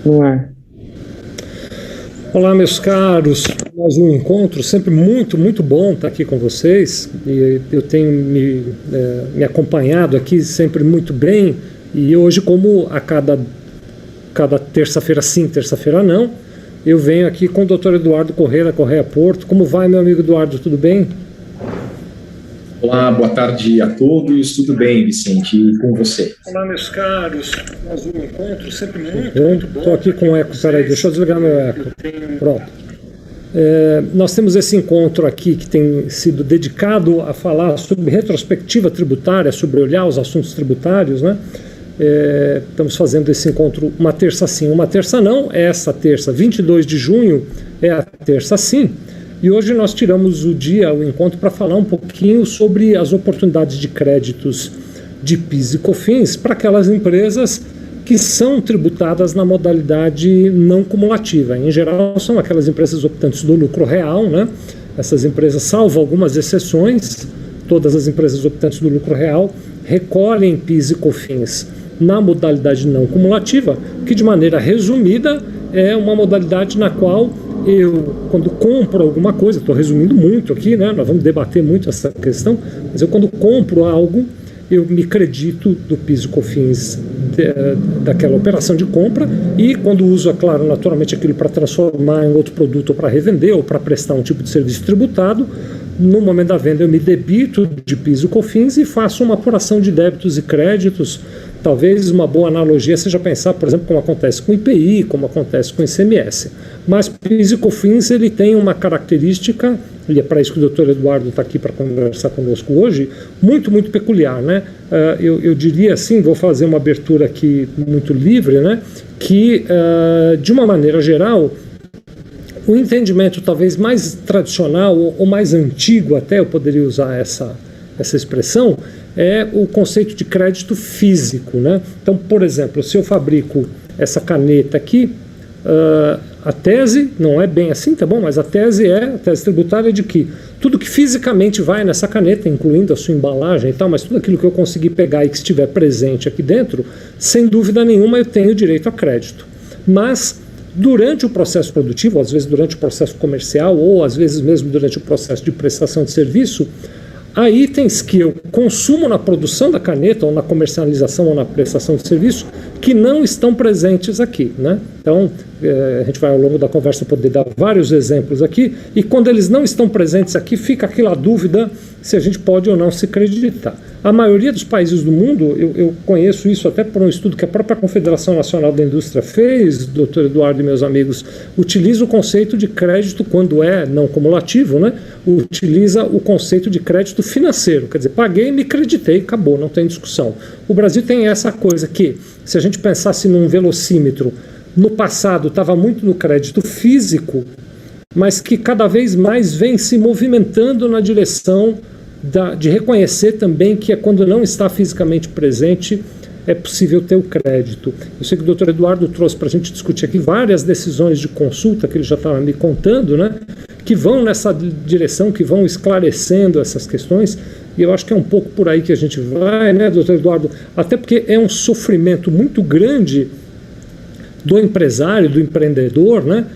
no ar. Olá, meus caros, mais um encontro, sempre muito bom estar aqui com vocês, e eu tenho me acompanhado aqui sempre muito bem, e hoje, como a cada terça-feira sim, terça-feira não, eu venho aqui com o Dr. Eduardo Correia Porto. Como vai, meu amigo Eduardo, tudo bem? Olá, boa tarde a todos, tudo bem, Vicente, e com você? Olá, meus caros, mais um encontro, sempre muito bom. Estou aqui com o eco, peraí, deixa eu desligar meu eco. Pronto. Nós temos esse encontro aqui que tem sido dedicado a falar sobre retrospectiva tributária, sobre olhar os assuntos tributários, né? Estamos fazendo esse encontro uma terça sim, uma terça não, essa terça, 22 de junho, é a terça sim. E hoje nós tiramos o encontro para falar um pouquinho sobre as oportunidades de créditos de PIS e COFINS para aquelas empresas que são tributadas na modalidade não cumulativa. Em geral, são aquelas empresas optantes do lucro real, né? Essas empresas, salvo algumas exceções, todas as empresas optantes do lucro real recolhem PIS e COFINS na modalidade não cumulativa, que de maneira resumida é uma modalidade na qual eu, quando compro alguma coisa, estou resumindo muito aqui, né? Nós vamos debater muito essa questão, mas eu quando compro algo, eu me credito do PIS e COFINS daquela operação de compra, e quando uso, é claro, naturalmente aquilo para transformar em outro produto ou para revender ou para prestar um tipo de serviço tributado, no momento da venda eu me debito de PIS e COFINS e faço uma apuração de débitos e créditos. Talvez uma boa analogia seja pensar, por exemplo, como acontece com IPI, como acontece com ICMS. Mas PIS e COFINS ele tem uma característica, e é para isso que o Dr. Eduardo está aqui para conversar conosco hoje, muito peculiar, né? Eu diria assim, vou fazer uma abertura aqui muito livre, né? Que, de uma maneira geral, o entendimento talvez mais tradicional ou mais antigo, até eu poderia usar essa expressão, é o conceito de crédito físico, né? Então, por exemplo, se eu fabrico essa caneta aqui, a tese não é bem assim, tá bom? Mas a tese tributária é de que tudo que fisicamente vai nessa caneta, incluindo a sua embalagem e tal, mas tudo aquilo que eu conseguir pegar e que estiver presente aqui dentro, sem dúvida nenhuma eu tenho direito a crédito. Mas durante o processo produtivo, às vezes durante o processo comercial ou às vezes mesmo durante o processo de prestação de serviço, há itens que eu consumo na produção da caneta ou na comercialização ou na prestação de serviço que não estão presentes aqui, né? Então, a gente vai ao longo da conversa poder dar vários exemplos aqui, e quando eles não estão presentes aqui, fica aquela dúvida se a gente pode ou não se creditar. A maioria dos países do mundo, eu conheço isso até por um estudo que a própria Confederação Nacional da Indústria fez, Dr. Eduardo e meus amigos, utiliza o conceito de crédito quando é não cumulativo, né? Utiliza o conceito de crédito financeiro, quer dizer, paguei, me creditei, acabou, não tem discussão. O Brasil tem essa coisa que, se a gente pensasse num velocímetro, no passado estava muito no crédito físico, mas que cada vez mais vem se movimentando na direção de reconhecer também que quando não está fisicamente presente é possível ter o crédito. Eu sei que o Dr. Eduardo trouxe para a gente discutir aqui várias decisões de consulta que ele já estava me contando, né, que vão nessa direção, que vão esclarecendo essas questões, e eu acho que é um pouco por aí que a gente vai, né, Dr. Eduardo? Até porque é um sofrimento muito grande do empresário, do empreendedor, né,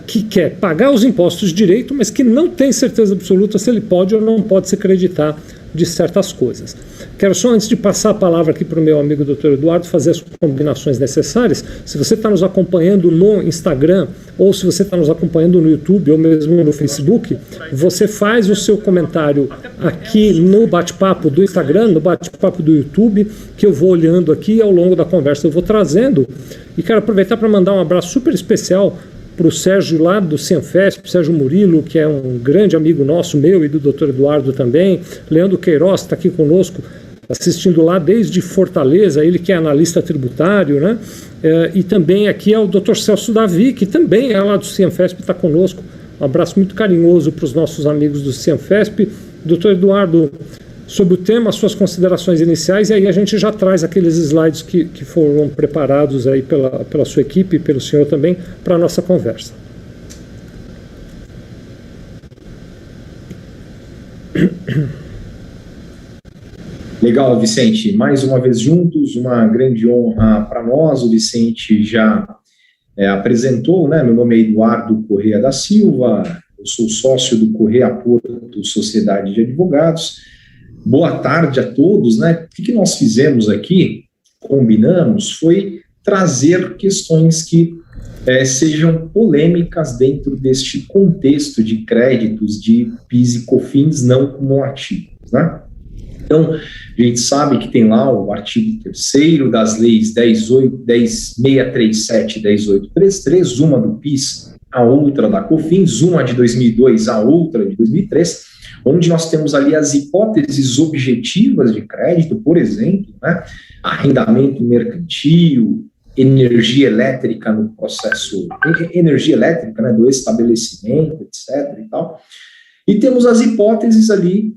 que quer pagar os impostos direito, mas que não tem certeza absoluta se ele pode ou não pode se acreditar de certas coisas. Quero só, antes de passar a palavra aqui para o meu amigo Dr. Eduardo, fazer as combinações necessárias. Se você está nos acompanhando no Instagram, ou se você está nos acompanhando no YouTube, ou mesmo no Facebook, você faz o seu comentário aqui no bate-papo do Instagram, no bate-papo do YouTube, que eu vou olhando aqui e ao longo da conversa eu vou trazendo. E quero aproveitar para mandar um abraço super especial para o Sérgio lá do Cianfesp, Sérgio Murilo, que é um grande amigo nosso, meu e do Dr. Eduardo também, Leandro Queiroz está aqui conosco, assistindo lá desde Fortaleza, ele que é analista tributário, né? E também aqui é o Dr. Celso Davi, que também é lá do Cianfesp, está conosco. Um abraço muito carinhoso para os nossos amigos do Cianfesp. Dr. Eduardo, sobre o tema, suas considerações iniciais, e aí a gente já traz aqueles slides que foram preparados aí pela sua equipe e pelo senhor também para a nossa conversa. Legal, Vicente. Mais uma vez juntos, uma grande honra para nós. O Vicente já apresentou, né? Meu nome é Eduardo Corrêa da Silva, eu sou sócio do Corrêa Porto Sociedade de Advogados. Boa tarde a todos, né? O que nós fizemos aqui, combinamos, foi trazer questões que sejam polêmicas dentro deste contexto de créditos de PIS e COFINS não cumulativos, né? Então, a gente sabe que tem lá o artigo 3º das leis 10.637 e 10.833, uma do PIS, a outra da COFINS, uma de 2002, a outra de 2003, onde nós temos ali as hipóteses objetivas de crédito, por exemplo, né, arrendamento mercantil, energia elétrica no processo, energia elétrica, né, do estabelecimento, etc. e tal. E temos as hipóteses ali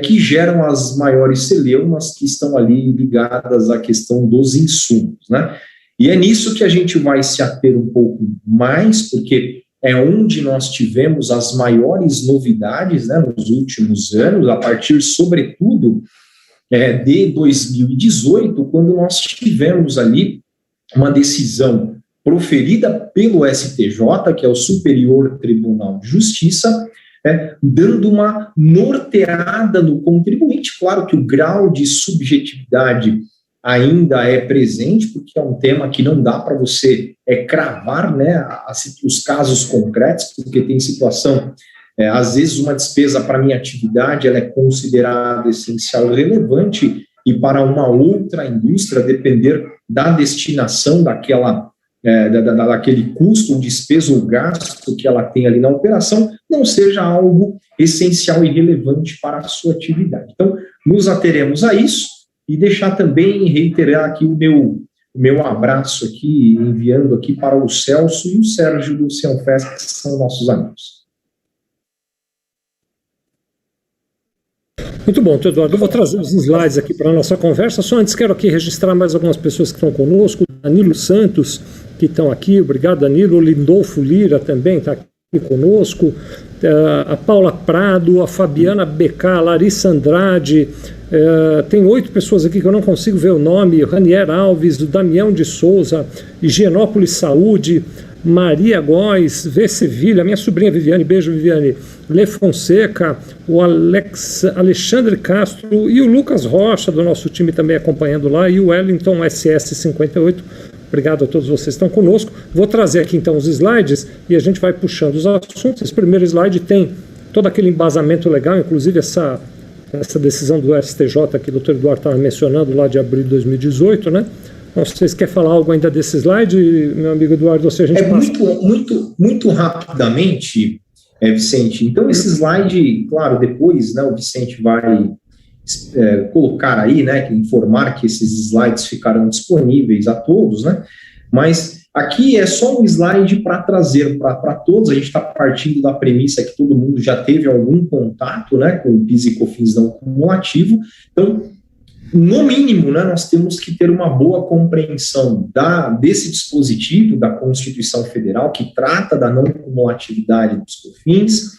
que geram as maiores celeumas, que estão ali ligadas à questão dos insumos, né? E é nisso que a gente vai se ater um pouco mais, porque é onde nós tivemos as maiores novidades, né, nos últimos anos, a partir, sobretudo, de 2018, quando nós tivemos ali uma decisão proferida pelo STJ, que é o Superior Tribunal de Justiça, dando uma norteada no contribuinte. Claro que o grau de subjetividade ainda é presente, porque é um tema que não dá para você cravar, né, os casos concretos, porque tem situação, às vezes uma despesa para minha atividade ela é considerada essencial e relevante, e para uma outra indústria, depender da destinação daquele custo, ou despesa ou gasto que ela tem ali na operação, não seja algo essencial e relevante para a sua atividade. Então, nos ateremos a isso e deixar também, reiterar aqui o meu abraço aqui, enviando aqui para o Celso e o Sérgio do Cianfesc, que são nossos amigos. Muito bom, Eduardo. Eu vou trazer os slides aqui para a nossa conversa. Só antes quero aqui registrar mais algumas pessoas que estão conosco. Danilo Santos, que estão aqui. Obrigado, Danilo. O Lindolfo Lira também está aqui conosco. A Paula Prado, a Fabiana BK, a Larissa Andrade. Tem 8 pessoas aqui que eu não consigo ver o nome. Ranier Alves, o Damião de Souza, Higienópolis Saúde, Maria Góes, V. Sevilha, minha sobrinha Viviane, beijo Viviane, Le Fonseca, o Alexandre Castro e o Lucas Rocha do nosso time também acompanhando lá, e o Wellington SS58. Obrigado a todos vocês que estão conosco. Vou trazer aqui então os slides e a gente vai puxando os assuntos. Esse primeiro slide tem todo aquele embasamento legal, inclusive essa decisão do STJ que o Dr. Eduardo estava mencionando lá de abril de 2018, né? Não sei se vocês querem falar algo ainda desse slide, meu amigo Eduardo, ou se a gente passa... muito rapidamente, Vicente. Então, esse slide, claro, depois, né, o Vicente vai colocar aí, né, informar que esses slides ficarão disponíveis a todos, né? Mas aqui é só um slide para trazer para todos. A gente está partindo da premissa que todo mundo já teve algum contato, né, com o PIS e COFINS não cumulativo. Então, no mínimo, né, nós temos que ter uma boa compreensão desse dispositivo da Constituição Federal, que trata da não cumulatividade dos COFINS,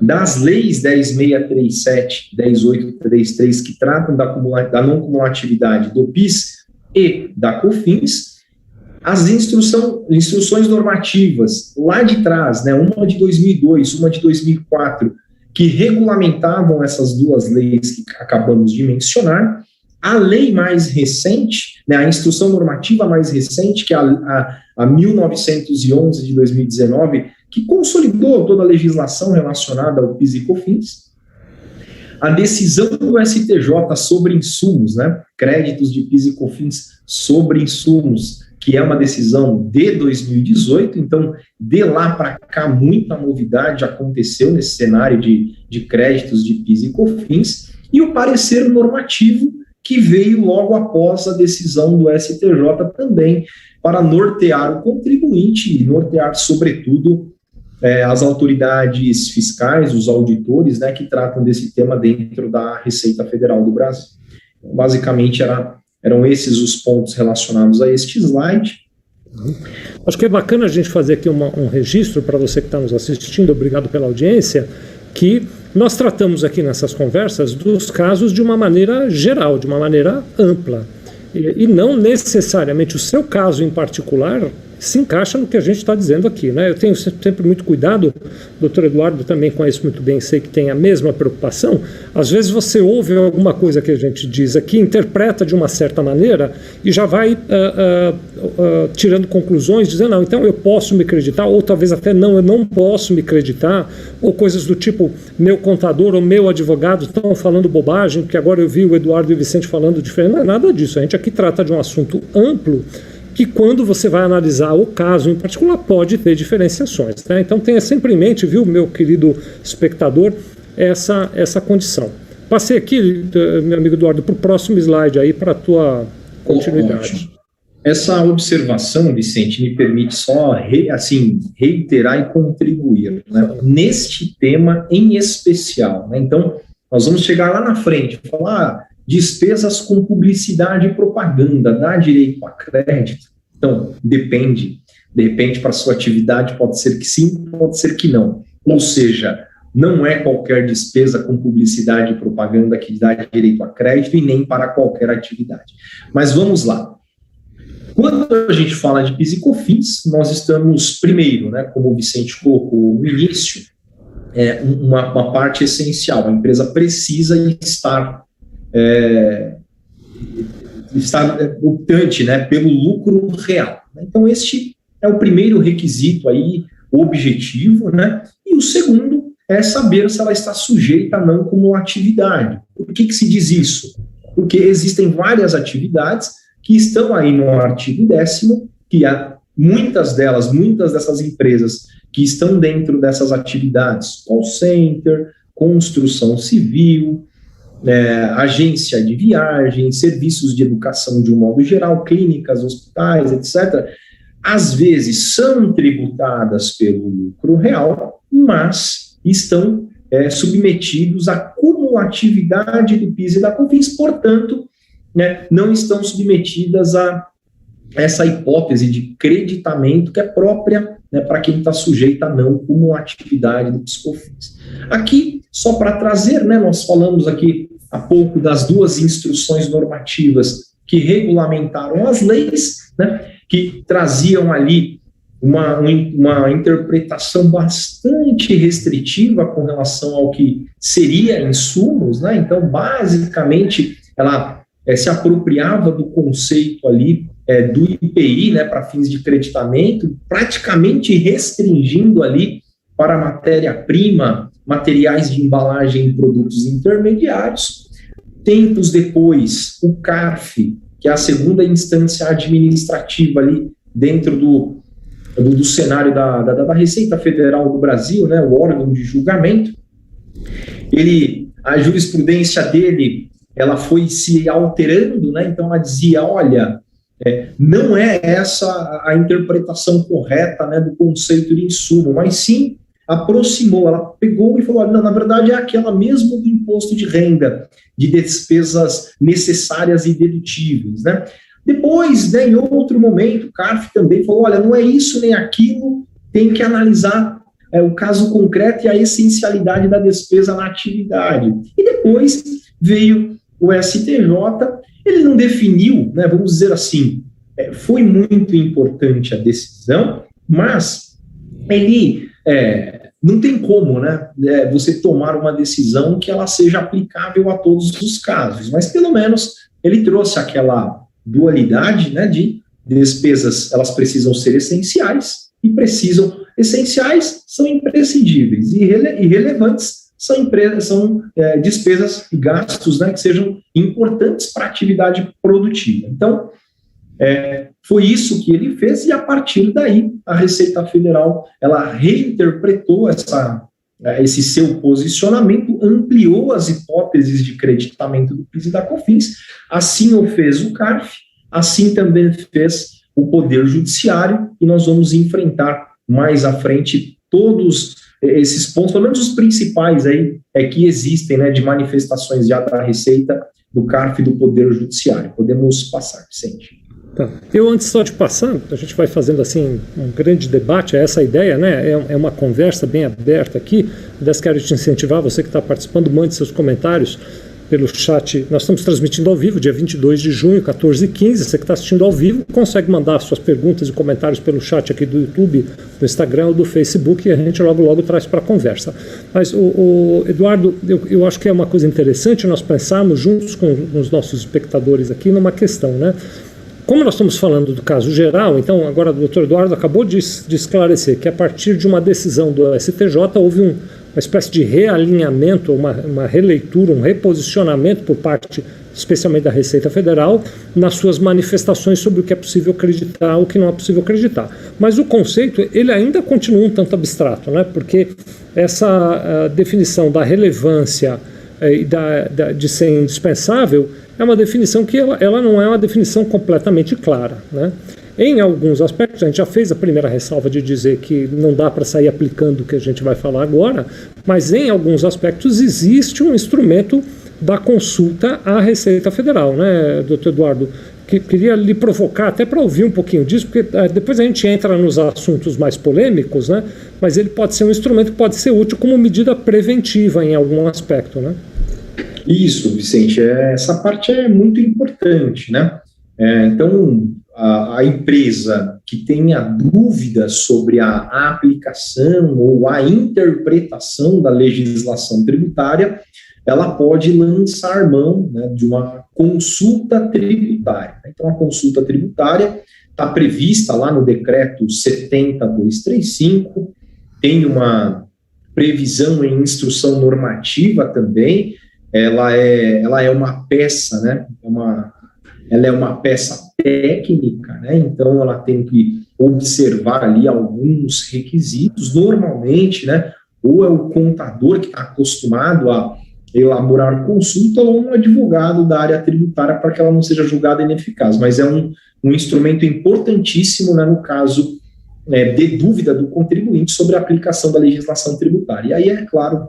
das leis 10.637 e 10.833, que tratam da não cumulatividade do PIS e da COFINS, as instruções normativas lá de trás, né, uma de 2002, uma de 2004, que regulamentavam essas duas leis que acabamos de mencionar. A lei mais recente, né, a instrução normativa mais recente, que é a 1911 de 2019, que consolidou toda a legislação relacionada ao PIS e COFINS. A decisão do STJ sobre insumos, né, créditos de PIS e COFINS sobre insumos, que é uma decisão de 2018, então, de lá para cá, muita novidade aconteceu nesse cenário de créditos de PIS e COFINS, e o parecer normativo, que veio logo após a decisão do STJ também, para nortear o contribuinte e nortear, sobretudo, as autoridades fiscais, os auditores, né, que tratam desse tema dentro da Receita Federal do Brasil. Então, basicamente, eram esses os pontos relacionados a este slide. Acho que é bacana a gente fazer aqui um registro para você que está nos assistindo, obrigado pela audiência, que nós tratamos aqui nessas conversas dos casos de uma maneira geral, de uma maneira ampla, e não necessariamente o seu caso em particular se encaixa no que a gente está dizendo aqui, né? Eu tenho sempre muito cuidado, o doutor Eduardo também conhece muito bem, sei que tem a mesma preocupação. Às vezes você ouve alguma coisa que a gente diz aqui, interpreta de uma certa maneira e já vai tirando conclusões, dizendo, não, então eu posso me acreditar, ou talvez até não, eu não posso me acreditar, ou coisas do tipo, meu contador ou meu advogado estão falando bobagem, porque agora eu vi o Eduardo e o Vicente falando diferente. Não é nada disso, a gente aqui trata de um assunto amplo, que quando você vai analisar o caso em particular pode ter diferenciações, né? Então tenha sempre em mente, viu, meu querido espectador, essa condição. Passei aqui, meu amigo Eduardo, para o próximo slide aí, para a tua continuidade. Essa observação, Vicente, me permite só reiterar e contribuir, né, neste tema em especial, né? Então, nós vamos chegar lá na frente, falar despesas com publicidade e propaganda, dá direito a crédito? Então, depende. De repente, para sua atividade, pode ser que sim, pode ser que não. Ou seja, não é qualquer despesa com publicidade e propaganda que dá direito a crédito e nem para qualquer atividade. Mas vamos lá. Quando a gente fala de PIS e COFINS, nós estamos, primeiro, né, como o Vicente colocou no início, uma parte essencial. A empresa precisa estar optante, né, pelo lucro real. Então, este é o primeiro requisito aí, objetivo, né? E o segundo é saber se ela está sujeita ou não como atividade. Por que se diz isso? Porque existem várias atividades que estão aí no artigo 10º, que há muitas dessas empresas que estão dentro dessas atividades, call center, construção civil, agência de viagem, serviços de educação de um modo geral, clínicas, hospitais, etc., às vezes são tributadas pelo lucro real, mas estão submetidos à cumulatividade do PIS e da COFINS, portanto, né, não estão submetidas a essa hipótese de creditamento que é própria, né, para quem está sujeito a não cumulatividade do PIS e COFINS. Aqui, só para trazer, né, nós falamos aqui há pouco das duas instruções normativas que regulamentaram as leis, né, que traziam ali uma interpretação bastante restritiva com relação ao que seria insumos, né? Então, basicamente, ela se apropriava do conceito ali do IPI, né, para fins de creditamento, praticamente restringindo ali para matéria-prima, materiais de embalagem e produtos intermediários. Tempos depois, o CARF, que é a segunda instância administrativa ali dentro do cenário da Receita Federal do Brasil, né, o órgão de julgamento, a jurisprudência dele, ela foi se alterando, né, então ela dizia, olha, não é essa a interpretação correta, né, do conceito de insumo, mas sim aproximou, ela pegou e falou, olha, não, na verdade é aquela mesmo do imposto de renda, de despesas necessárias e dedutíveis, né? Depois, né, em outro momento, o CARF também falou, olha, não é isso nem aquilo, tem que analisar o caso concreto e a essencialidade da despesa na atividade. E depois veio o STJ, ele não definiu, né, vamos dizer assim, foi muito importante a decisão, mas ele não tem como, né, você tomar uma decisão que ela seja aplicável a todos os casos, mas pelo menos ele trouxe aquela dualidade, né, de despesas, elas precisam ser essenciais e essenciais são imprescindíveis e irrelevantes são despesas e gastos, né, que sejam importantes para a atividade produtiva. Então, foi isso que ele fez e a partir daí a Receita Federal ela reinterpretou esse seu posicionamento, ampliou as hipóteses de creditamento do PIS e da COFINS, assim o fez o CARF, assim também fez o Poder Judiciário, e nós vamos enfrentar mais à frente todos esses pontos, pelo menos os principais aí, que existem, né, de manifestações já da Receita, do CARF e do Poder Judiciário. Podemos passar, Vicente. Tá. Eu, antes só de passar, a gente vai fazendo assim um grande debate, essa ideia, né? É uma conversa bem aberta aqui. Aliás, quero te incentivar, você que está participando, mande seus comentários pelo chat. Nós estamos transmitindo ao vivo, dia 22 de junho, 14h15. Você que está assistindo ao vivo, consegue mandar suas perguntas e comentários pelo chat aqui do YouTube, do Instagram ou do Facebook, e a gente logo traz para a conversa. Mas, o Eduardo, eu acho que é uma coisa interessante nós pensarmos juntos com os nossos espectadores aqui numa questão, né? Como nós estamos falando do caso geral, então agora o doutor Eduardo acabou de esclarecer que a partir de uma decisão do STJ houve uma espécie de realinhamento, uma releitura, um reposicionamento por parte, especialmente da Receita Federal, nas suas manifestações sobre o que é possível acreditar, o que não é possível acreditar. Mas o conceito, ele ainda continua um tanto abstrato, né? Porque essa definição da relevância e de ser indispensável é uma definição que ela não é uma definição completamente clara, né? Em alguns aspectos, a gente já fez a primeira ressalva de dizer que não dá para sair aplicando o que a gente vai falar agora, mas em alguns aspectos existe um instrumento da consulta à Receita Federal, né, doutor Eduardo? Que queria lhe provocar até para ouvir um pouquinho disso, porque depois a gente entra nos assuntos mais polêmicos, né? Mas ele pode ser um instrumento que pode ser útil como medida preventiva em algum aspecto, né? Isso, Vicente, essa parte é muito importante, né? Então, a empresa que tenha dúvidas sobre a aplicação ou a interpretação da legislação tributária, ela pode lançar mão, né, de uma consulta tributária. Então, a consulta tributária está prevista lá no decreto 70.235, tem uma previsão em instrução normativa também. Ela é uma peça, né? Ela é uma peça técnica, né? Então ela tem que observar ali alguns requisitos. Normalmente, né? Ou é o contador que está acostumado a elaborar consulta, ou um advogado da área tributária para que ela não seja julgada ineficaz. Mas é um instrumento importantíssimo, né, no caso de dúvida do contribuinte sobre a aplicação da legislação tributária. E aí, é claro,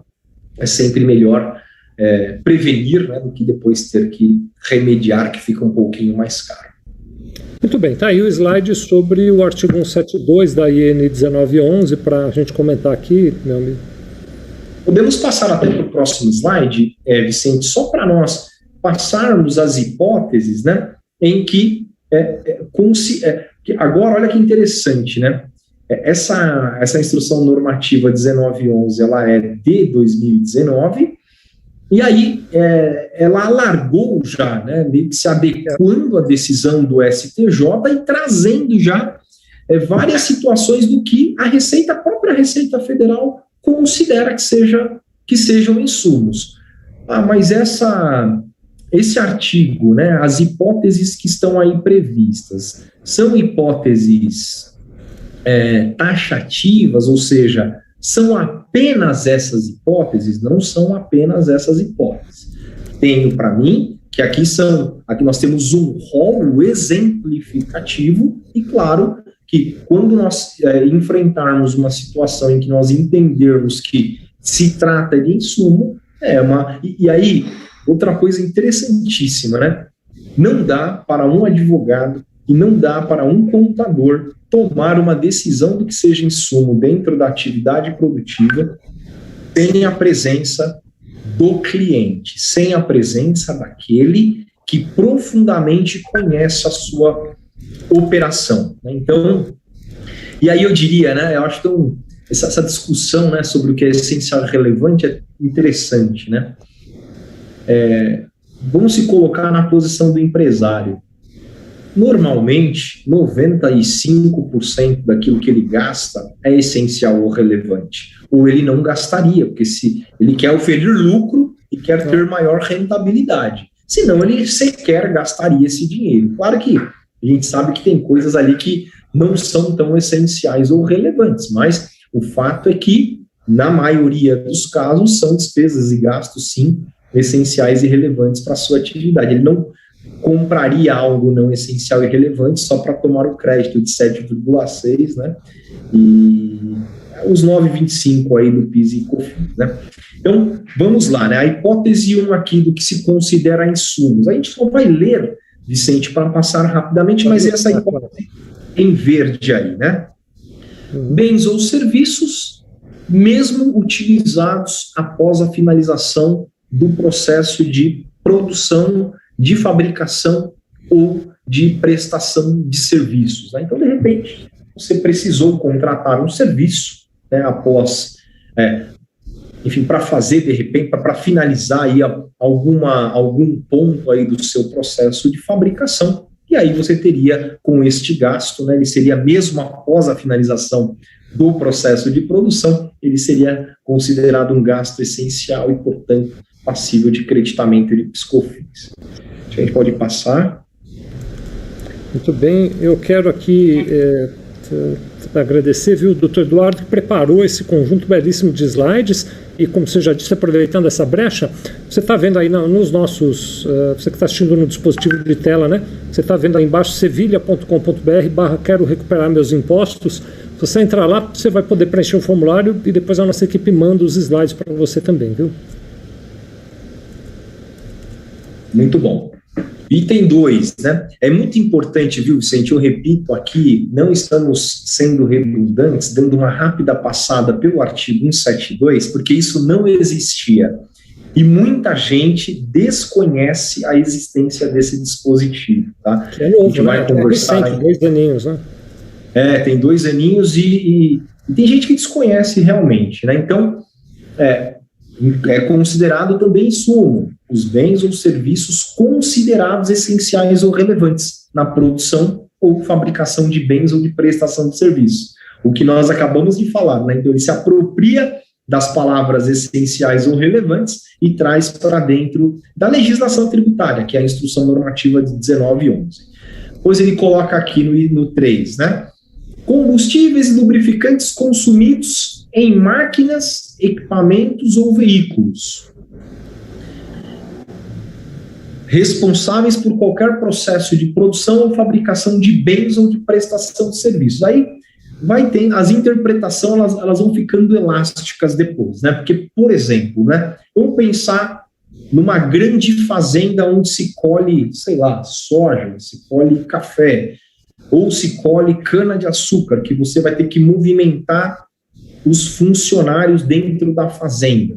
é sempre melhor prevenir, né, do que depois ter que remediar, que fica um pouquinho mais caro. Muito bem, está aí o slide sobre o artigo 172 da IN 1911 para a gente comentar aqui, meu amigo. Podemos passar até para o próximo slide, Vicente, só para nós passarmos as hipóteses, né, em que agora, olha que interessante, né? Essa instrução normativa 1911, ela é de 2019, e aí ela alargou já, né, meio que se adequando à decisão do STJ e trazendo já várias situações do que a própria Receita Federal considera que sejam insumos. Mas esse artigo, né, as hipóteses que estão aí previstas, são hipóteses taxativas, ou seja, são apenas essas hipóteses? Não são apenas essas hipóteses. Tenho para mim que aqui nós temos um rol exemplificativo e, claro, que quando nós enfrentarmos uma situação em que nós entendermos que se trata de insumo, e aí, outra coisa interessantíssima, né? Não dá para um advogado e não dá para um contador tomar uma decisão do que seja insumo dentro da atividade produtiva sem a presença do cliente, sem a presença daquele que profundamente conhece a sua operação. Então, e aí eu diria, né, eu acho que essa discussão, né, sobre o que é essencial e relevante é interessante, né? Vamos se colocar na posição do empresário. Normalmente, 95% daquilo que ele gasta é essencial ou relevante. Ou ele não gastaria, porque se ele quer oferir lucro e quer ter maior rentabilidade. Senão, ele sequer gastaria esse dinheiro. Claro que a gente sabe que tem coisas ali que não são tão essenciais ou relevantes, mas o fato é que, na maioria dos casos, são despesas e gastos, sim, essenciais e relevantes para a sua atividade. Ele não compraria algo não essencial e relevante só para tomar o crédito de 7,6, né? E os 9,25 aí do PIS e COFINS, né? Então, vamos lá, né? A hipótese 1 aqui do que se considera insumos. A gente só vai ler, Vicente, para passar rapidamente, mas essa hipótese em verde aí, né? Bens ou serviços, mesmo utilizados após a finalização do processo de produção, de fabricação ou de prestação de serviços, né? Então, de repente, você precisou contratar um serviço, né, após, enfim, para fazer, de repente, para finalizar aí algum ponto aí do seu processo de fabricação, e aí você teria com este gasto, né, ele seria mesmo após a finalização do processo de produção, ele seria considerado um gasto essencial e, portanto, passível de creditamento de PiscoFins. A gente pode passar. Muito bem, eu quero aqui agradecer, viu, o Dr. Eduardo, que preparou esse conjunto belíssimo de slides, e como você já disse, aproveitando essa brecha, você está vendo aí nos nossos, você que está assistindo no dispositivo de tela, né, você está vendo aí embaixo, sevilha.com.br/quero recuperar meus impostos. Se você entrar lá, você vai poder preencher o formulário e depois a nossa equipe manda os slides para você também, viu? Muito bom. Item 2, né? É muito importante, viu, Vicente? Eu repito aqui, não estamos sendo redundantes, dando uma rápida passada pelo artigo 172, porque isso não existia. E muita gente desconhece a existência desse dispositivo, tá? É novo, a gente vai conversar. Recente, 2 aninhos, né? Tem 2 aninhos e tem gente que desconhece realmente, né? Então, é considerado também insumo, os bens ou serviços considerados essenciais ou relevantes na produção ou fabricação de bens ou de prestação de serviços. O que nós acabamos de falar, né? Então, ele se apropria das palavras essenciais ou relevantes e traz para dentro da legislação tributária, que é a Instrução Normativa de 1911. Pois ele coloca aqui no 3, né? Combustíveis e lubrificantes consumidos em máquinas, equipamentos ou veículos, responsáveis por qualquer processo de produção ou fabricação de bens ou de prestação de serviços. Aí vai ter as interpretações, elas vão ficando elásticas depois, né? Porque, por exemplo, né, vamos pensar numa grande fazenda onde se colhe, sei lá, soja, se colhe café, ou se colhe cana-de-açúcar, que você vai ter que movimentar os funcionários dentro da fazenda.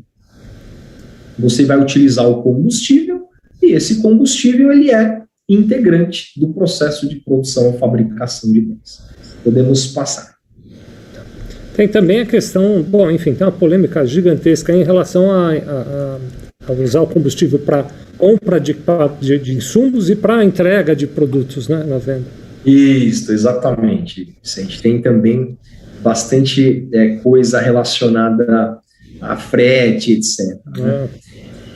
Você vai utilizar o combustível, e esse combustível ele é integrante do processo de produção ou fabricação de bens. Podemos passar. Tem também a questão, bom, enfim, tem uma polêmica gigantesca em relação a usar o combustível para compra de insumos e para entrega de produtos, né, na venda. Isso, exatamente. A gente tem também bastante coisa relacionada a frete, etc.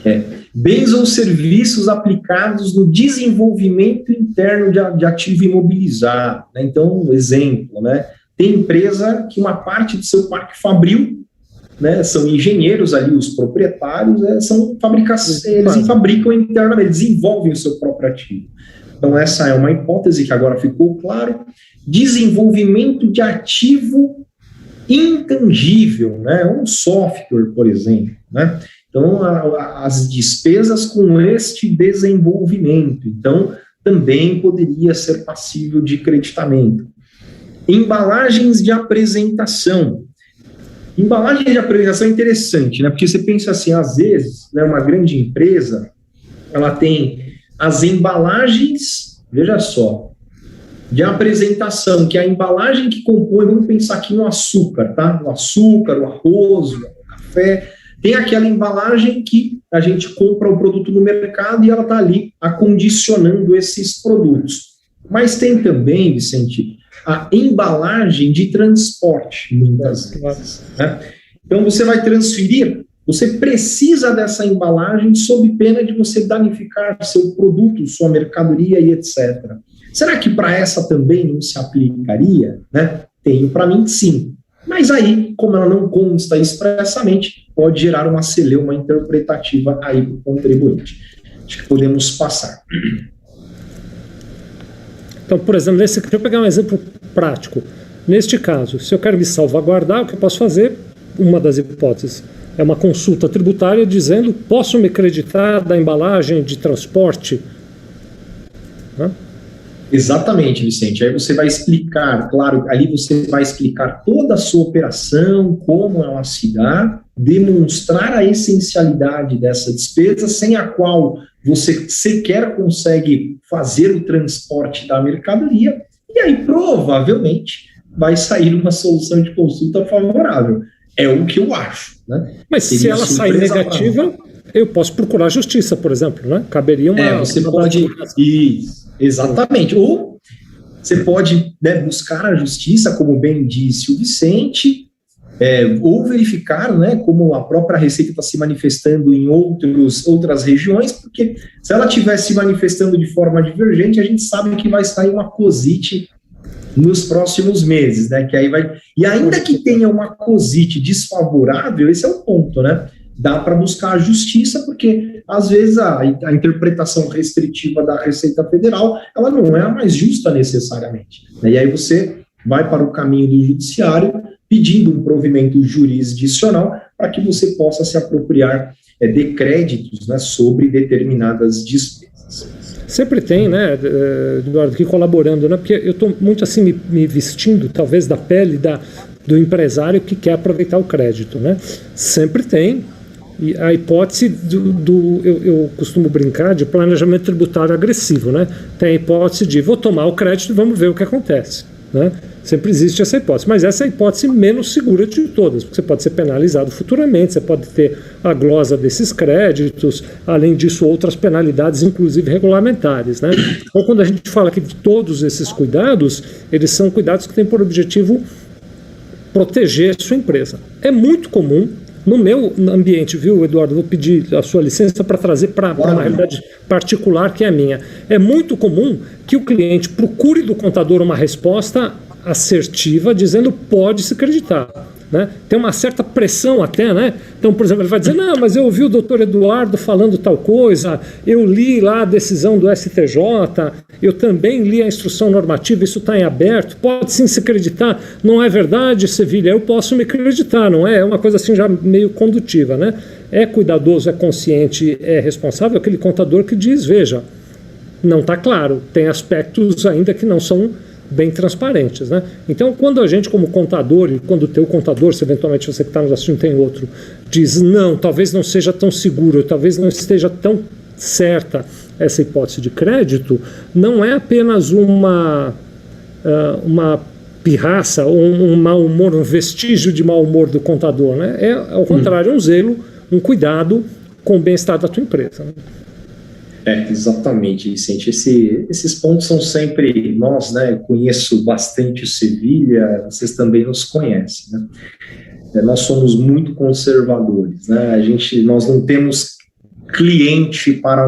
Né? Bens ou serviços aplicados no desenvolvimento interno de ativo imobilizado. Né? Então, exemplo, né? Tem empresa que uma parte do seu parque fabril, né, são engenheiros ali, os proprietários, eles fabricam internamente, desenvolvem o seu próprio ativo. Então, essa é uma hipótese que agora ficou claro. Desenvolvimento de ativo intangível, né? Um software, por exemplo, né? Então, as despesas com este desenvolvimento, então, também poderia ser passível de creditamento. Embalagens de apresentação. Embalagem de apresentação é interessante, né? Porque você pensa assim, às vezes, né, uma grande empresa, ela tem as embalagens, veja só, de apresentação, que é a embalagem que compõe, vamos pensar aqui no açúcar, tá? O açúcar, o arroz, o café. Tem aquela embalagem que a gente compra o produto no mercado e ela está ali acondicionando esses produtos. Mas tem também, Vicente, a embalagem de transporte, muitas vezes, né? Então, você vai transferir, você precisa dessa embalagem sob pena de você danificar seu produto, sua mercadoria e etc. Será que para essa também não se aplicaria? Né? Tenho para mim, sim. Mas aí, como ela não consta expressamente, pode gerar uma celeuma interpretativa aí para o contribuinte. Acho que podemos passar. Então, por exemplo, deixa eu pegar um exemplo prático. Neste caso, se eu quero me salvaguardar, o que eu posso fazer? Uma das hipóteses é uma consulta tributária dizendo: posso me creditar da embalagem de transporte? Hã? Exatamente, Vicente. Aí você vai explicar, claro, ali você vai explicar toda a sua operação, como ela se dá, demonstrar a essencialidade dessa despesa, sem a qual você sequer consegue fazer o transporte da mercadoria, e aí provavelmente vai sair uma solução de consulta favorável. É o que eu acho, né? Mas se ela sair negativa, eu posso procurar a justiça, por exemplo, né? Caberia uma... você pode... Exatamente. Ou você pode, né, buscar a justiça, como bem disse o Vicente, ou verificar, né, como a própria Receita está se manifestando em outras regiões, porque se ela estiver se manifestando de forma divergente, a gente sabe que vai sair uma COSIT nos próximos meses, né? Que aí vai... E ainda que tenha uma COSIT desfavorável, esse é o ponto, né? Dá para buscar a justiça, porque às vezes a interpretação restritiva da Receita Federal, ela não é a mais justa necessariamente, né? E aí você vai para o caminho do judiciário pedindo um provimento jurisdicional para que você possa se apropriar de créditos, né, sobre determinadas despesas. Sempre tem, né, Eduardo, que colaborando, né, porque eu estou muito assim me vestindo, talvez, da pele do empresário que quer aproveitar o crédito, né? Sempre tem. E a hipótese eu costumo brincar de planejamento tributário agressivo, né? Tem a hipótese de vou tomar o crédito e vamos ver o que acontece, né? Sempre existe essa hipótese, mas essa é a hipótese menos segura de todas, porque você pode ser penalizado futuramente, você pode ter a glosa desses créditos, além disso outras penalidades, inclusive regulamentares, né? Então, quando a gente fala aqui de todos esses cuidados, eles são cuidados que têm por objetivo proteger a sua empresa. É muito comum, no meu ambiente, viu, Eduardo, vou pedir a sua licença para trazer para uma realidade particular que é a minha. É muito comum que o cliente procure do contador uma resposta assertiva, dizendo pode se acreditar, né? Tem uma certa pressão até, né? Então, por exemplo, ele vai dizer, não, mas eu ouvi o doutor Eduardo falando tal coisa, eu li lá a decisão do STJ, eu também li a instrução normativa, isso está em aberto, pode sim se acreditar, não é verdade, Sevilha, eu posso me acreditar, não é? É uma coisa assim já meio condutiva, né? É cuidadoso, é consciente, é responsável aquele contador que diz, veja, não está claro, tem aspectos ainda que não são bem transparentes, né? Então, quando a gente, como contador, e quando o teu contador, se eventualmente você que está nos assistindo tem outro, diz, não, talvez não seja tão seguro, talvez não esteja tão certa essa hipótese de crédito, não é apenas uma pirraça, ou um mau humor, um vestígio de mau humor do contador, né? É, ao contrário, um zelo, um cuidado com o bem-estar da tua empresa, né? Exatamente, Vicente. Esses pontos são sempre nós, né? Conheço bastante o Sevilha, vocês também nos conhecem, né? Nós somos muito conservadores, né? Nós não temos cliente para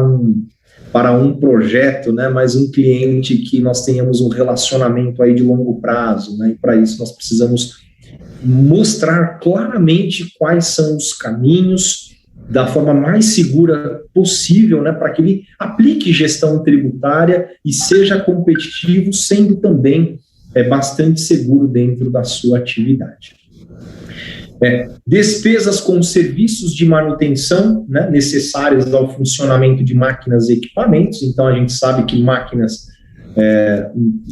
um projeto, né? Mas um cliente que nós tenhamos um relacionamento aí de longo prazo, né? E para isso nós precisamos mostrar claramente quais são os caminhos da forma mais segura possível, né, para que ele aplique gestão tributária e seja competitivo, sendo também bastante seguro dentro da sua atividade. Despesas com serviços de manutenção, né, necessários ao funcionamento de máquinas e equipamentos. Então, a gente sabe que máquinas,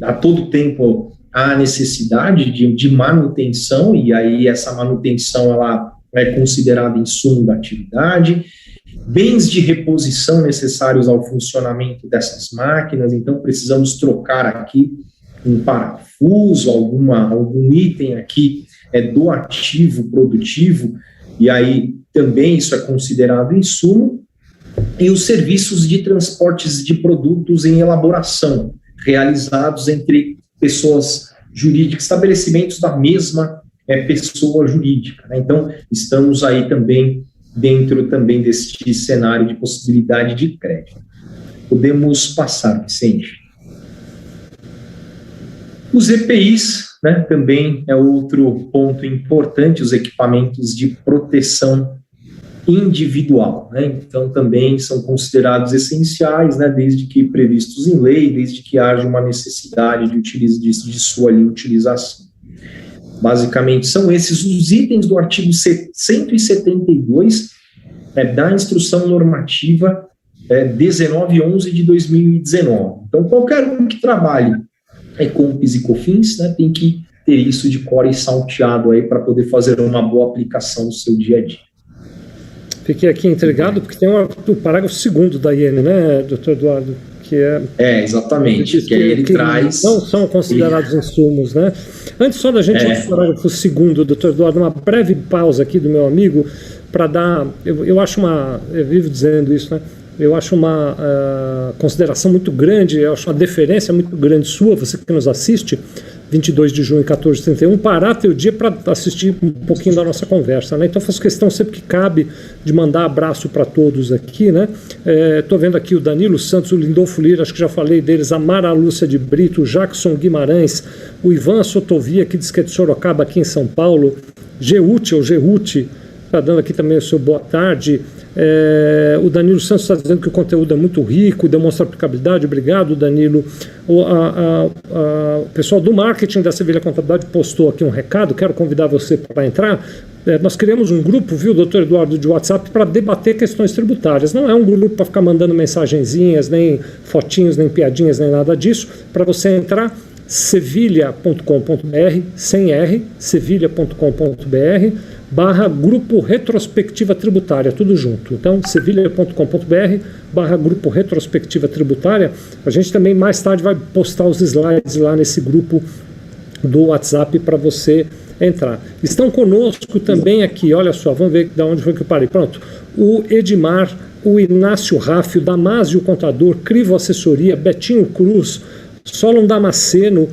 a todo tempo, há necessidade de manutenção, e aí essa manutenção, ela é considerada insumo da atividade, bens de reposição necessários ao funcionamento dessas máquinas, então precisamos trocar aqui um parafuso, algum item aqui do ativo produtivo, e aí também isso é considerado insumo, e os serviços de transportes de produtos em elaboração, realizados entre pessoas jurídicas, estabelecimentos da mesma pessoa jurídica, né? Então, estamos aí também dentro também deste cenário de possibilidade de crédito. Podemos passar, Vicente. Os EPIs, né, também é outro ponto importante, os equipamentos de proteção individual, né? Então, também são considerados essenciais, né, desde que previstos em lei, desde que haja uma necessidade de sua utilização. Basicamente, são esses os itens do artigo 172 da Instrução Normativa 1911 de 2019. Então, qualquer um que trabalhe com PIS e COFINS, né, tem que ter isso de core salteado aí para poder fazer uma boa aplicação no seu dia a dia. Fiquei aqui intrigado, porque tem o parágrafo 2º da IN, né, doutor Eduardo? Que exatamente, que aí ele traz... Não são considerados insumos, né? Antes só da gente ir para o parágrafo 2º, doutor Eduardo, uma breve pausa aqui do meu amigo, para dar... Eu acho eu vivo dizendo isso, né? Eu acho uma consideração muito grande, eu acho uma deferência muito grande sua, você que nos assiste, 22 de junho, 14h31, parar teu dia para assistir um pouquinho da nossa conversa, né? Então faço questão sempre que cabe de mandar abraço para todos aqui, né? Estou vendo aqui o Danilo Santos, o Lindolfo Lira, acho que já falei deles, a Mara Lúcia de Brito, o Jackson Guimarães, o Ivan Sotovia, que diz que é de Sorocaba, aqui em São Paulo, Geute, está dando aqui também o seu boa tarde. O Danilo Santos está dizendo que o conteúdo é muito rico, demonstra aplicabilidade. Obrigado, Danilo. O pessoal do marketing da Sevilha Contabilidade postou aqui um recado, quero convidar você para entrar. Nós criamos um grupo, viu, doutor Eduardo, de WhatsApp para debater questões tributárias. Não é um grupo para ficar mandando mensagenzinhas, nem fotinhos, nem piadinhas, nem nada disso. Para você entrar, sevilha.com.br, sem R, sevilha.com.br, /Grupo Retrospectiva Tributária, tudo junto. Então, sevilha.com.br/Grupo Retrospectiva Tributária. A gente também mais tarde vai postar os slides lá nesse grupo do WhatsApp para você entrar. Estão conosco também aqui, olha só, vamos ver de onde foi que eu parei. Pronto, o Edmar, o Inácio Raffio, Damásio Contador, Crivo Assessoria, Betinho Cruz, Solon Damasceno,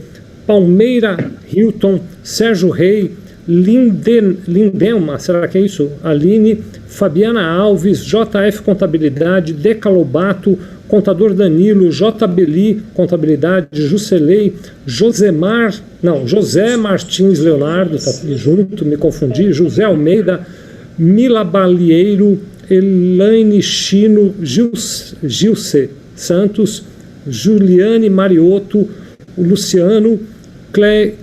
Palmeira Hilton, Sérgio Rei, Lindelma, será que é isso? Aline, Fabiana Alves, JF Contabilidade, Deca Lobato, Contador Danilo, JBeli Contabilidade, Jucelei, José Martins Leonardo, tá junto, me confundi, José Almeida, Mila Balieiro, Elaine Chino, Gilce Santos, Juliane Mariotto, o Luciano,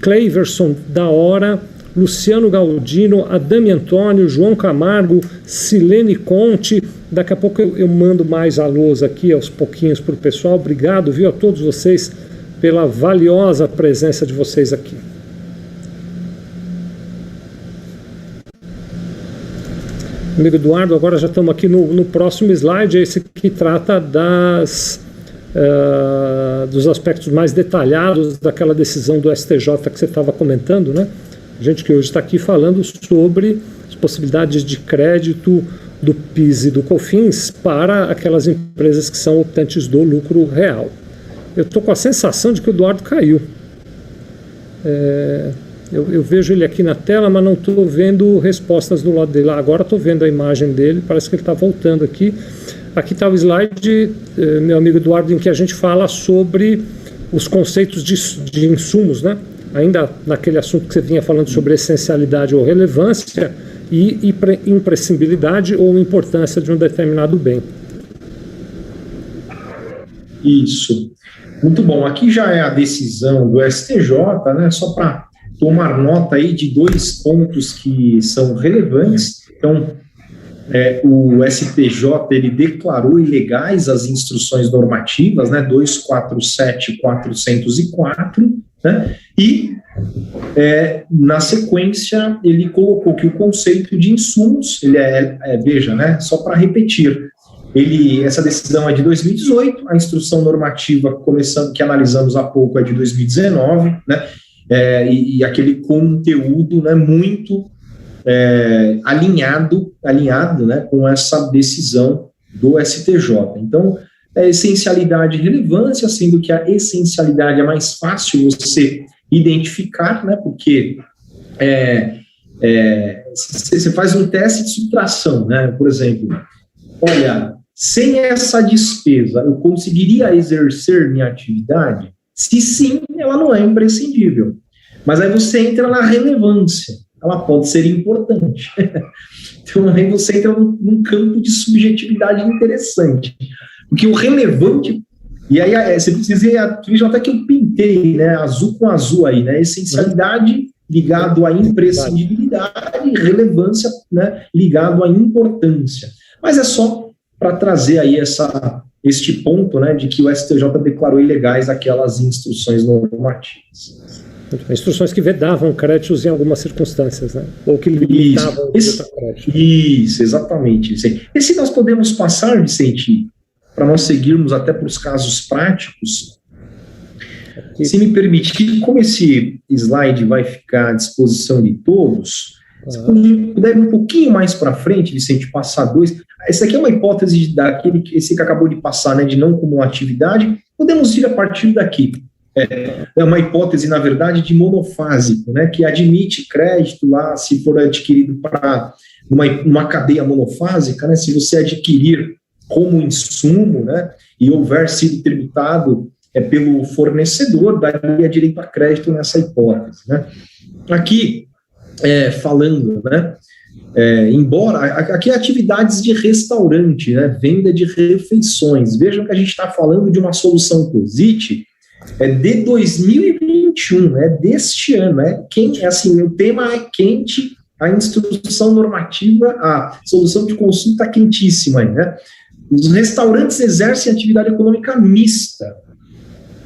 Cleiverson da Hora, Luciano Galdino, Adame Antônio, João Camargo, Silene Conte. Daqui a pouco eu mando mais alôs aqui aos pouquinhos para o pessoal. Obrigado, viu, a todos vocês pela valiosa presença de vocês aqui. Amigo Eduardo, agora já estamos aqui no próximo slide, esse que trata dos aspectos mais detalhados daquela decisão do STJ que você estava comentando, né? Gente que hoje está aqui falando sobre as possibilidades de crédito do PIS e do COFINS para aquelas empresas que são optantes do lucro real. Eu estou com a sensação de que o Eduardo caiu. Eu vejo ele aqui na tela, mas não estou vendo respostas do lado dele. Agora estou vendo a imagem dele, parece que ele está voltando aqui. Aqui está o slide, meu amigo Eduardo, em que a gente fala sobre os conceitos de insumos, né? Ainda naquele assunto que você vinha falando sobre essencialidade ou relevância e imprescindibilidade ou importância de um determinado bem. Isso. Muito bom. Aqui já é a decisão do STJ, né? Só para tomar nota aí de 2 pontos que são relevantes. Então, o STJ ele declarou ilegais as instruções normativas, né? 247 e 404, né? E na sequência ele colocou que o conceito de insumos, ele veja, né? Só para repetir, essa decisão é de 2018, a instrução normativa começando, que analisamos há pouco, é de 2019, né? E aquele conteúdo, né, muito alinhado, né, com essa decisão do STJ. Então, essencialidade e relevância, sendo que a essencialidade é mais fácil você identificar, né, porque você faz um teste de subtração, né, por exemplo, olha, sem essa despesa eu conseguiria exercer minha atividade? Se sim, ela não é imprescindível. Mas aí você entra na relevância, ela pode ser importante. Então aí você entra num campo de subjetividade interessante. Porque o relevante, e aí você precisa, até que eu pintei, né, azul com azul aí, né, essencialidade ligado à imprescindibilidade e relevância, né, ligado à importância. Mas é só para trazer aí este ponto, né, de que o STJ declarou ilegais aquelas instruções normativas. Instruções que vedavam créditos em algumas circunstâncias, né? Ou que limitavam o crédito. Isso, exatamente. Esse nós podemos passar, Vicente, para nós seguirmos até para os casos práticos. Aqui. Se me permitir, como esse slide vai ficar à disposição de todos, se puder ir um pouquinho mais para frente, Vicente, passar 2. Essa aqui é uma hipótese daquele esse que acabou de passar, né, de não cumulatividade. Podemos ir a partir daqui. É uma hipótese, na verdade, de monofásico, né, que admite crédito lá, se for adquirido para uma cadeia monofásica, né, se você adquirir como insumo, né, e houver sido tributado pelo fornecedor, daria direito a crédito nessa hipótese, né. Aqui, falando, né, embora, aqui é atividades de restaurante, né, venda de refeições, vejam que a gente está falando de uma solução COSIT, de 2021, deste ano, assim, o tema é quente, a instrução normativa, a solução de consulta quentíssima aí, né? Os restaurantes exercem atividade econômica mista,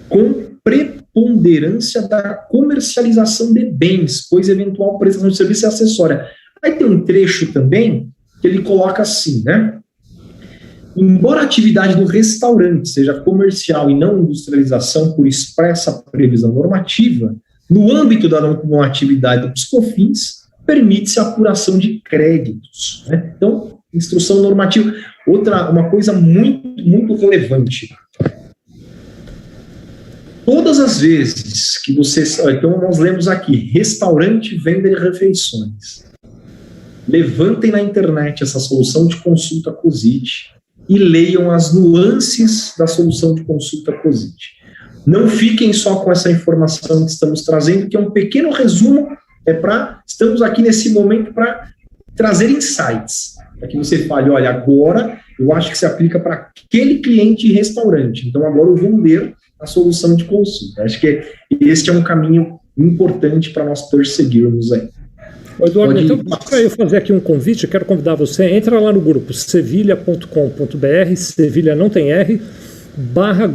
com preponderância da comercialização de bens, pois eventual prestação de serviço é acessória. Aí tem um trecho também que ele coloca assim, né? Embora a atividade do restaurante seja comercial e não industrialização por expressa previsão normativa, no âmbito da não cumulatividade do PiscoFins, permite-se a apuração de créditos, né? Então, instrução normativa. Uma coisa muito, muito relevante. Todas as vezes que vocês... Então, nós lemos aqui, restaurante, venda de refeições. Levantem na internet essa solução de consulta COSIT e leiam as nuances da solução de consulta COSIT. Não fiquem só com essa informação que estamos trazendo, que é um pequeno resumo, estamos aqui nesse momento para trazer insights, para que você fale, olha, agora eu acho que se aplica para aquele cliente de restaurante, então agora eu vou ler a solução de consulta. Acho que este é um caminho importante para nós perseguirmos aí. Eduardo, então, para eu fazer aqui um convite, quero convidar você, entra lá no grupo sevilha.com.br, Sevilha não tem R,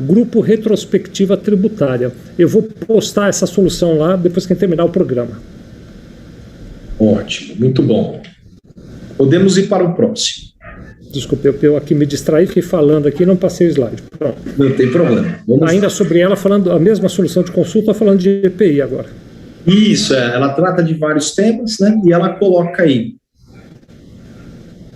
/grupo retrospectiva tributária. Eu vou postar essa solução lá depois que terminar o programa. Ótimo, muito bom. Podemos ir para o próximo. Desculpe, eu aqui me distraí, fiquei falando aqui e não passei o slide. Pronto. Não tem problema. Ainda sobre ela, falando a mesma solução de consulta, falando de EPI agora. Isso, ela trata de vários temas, né? E ela coloca aí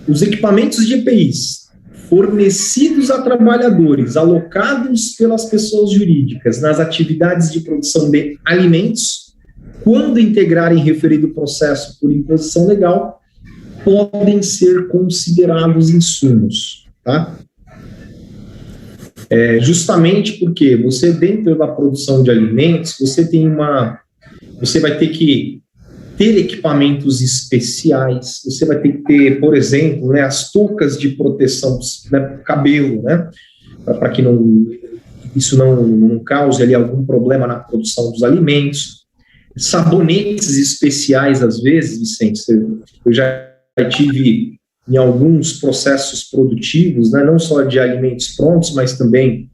os equipamentos de EPIs fornecidos a trabalhadores, alocados pelas pessoas jurídicas nas atividades de produção de alimentos, quando integrarem referido processo por imposição legal, podem ser considerados insumos, tá? Justamente porque você, dentro da produção de alimentos, você vai ter que ter equipamentos especiais, você vai ter que ter, por exemplo, né, as toucas de proteção, né, cabelo, né, para que isso não cause ali algum problema na produção dos alimentos. Sabonetes especiais, às vezes, Vicente, eu já tive em alguns processos produtivos, né, não só de alimentos prontos, mas também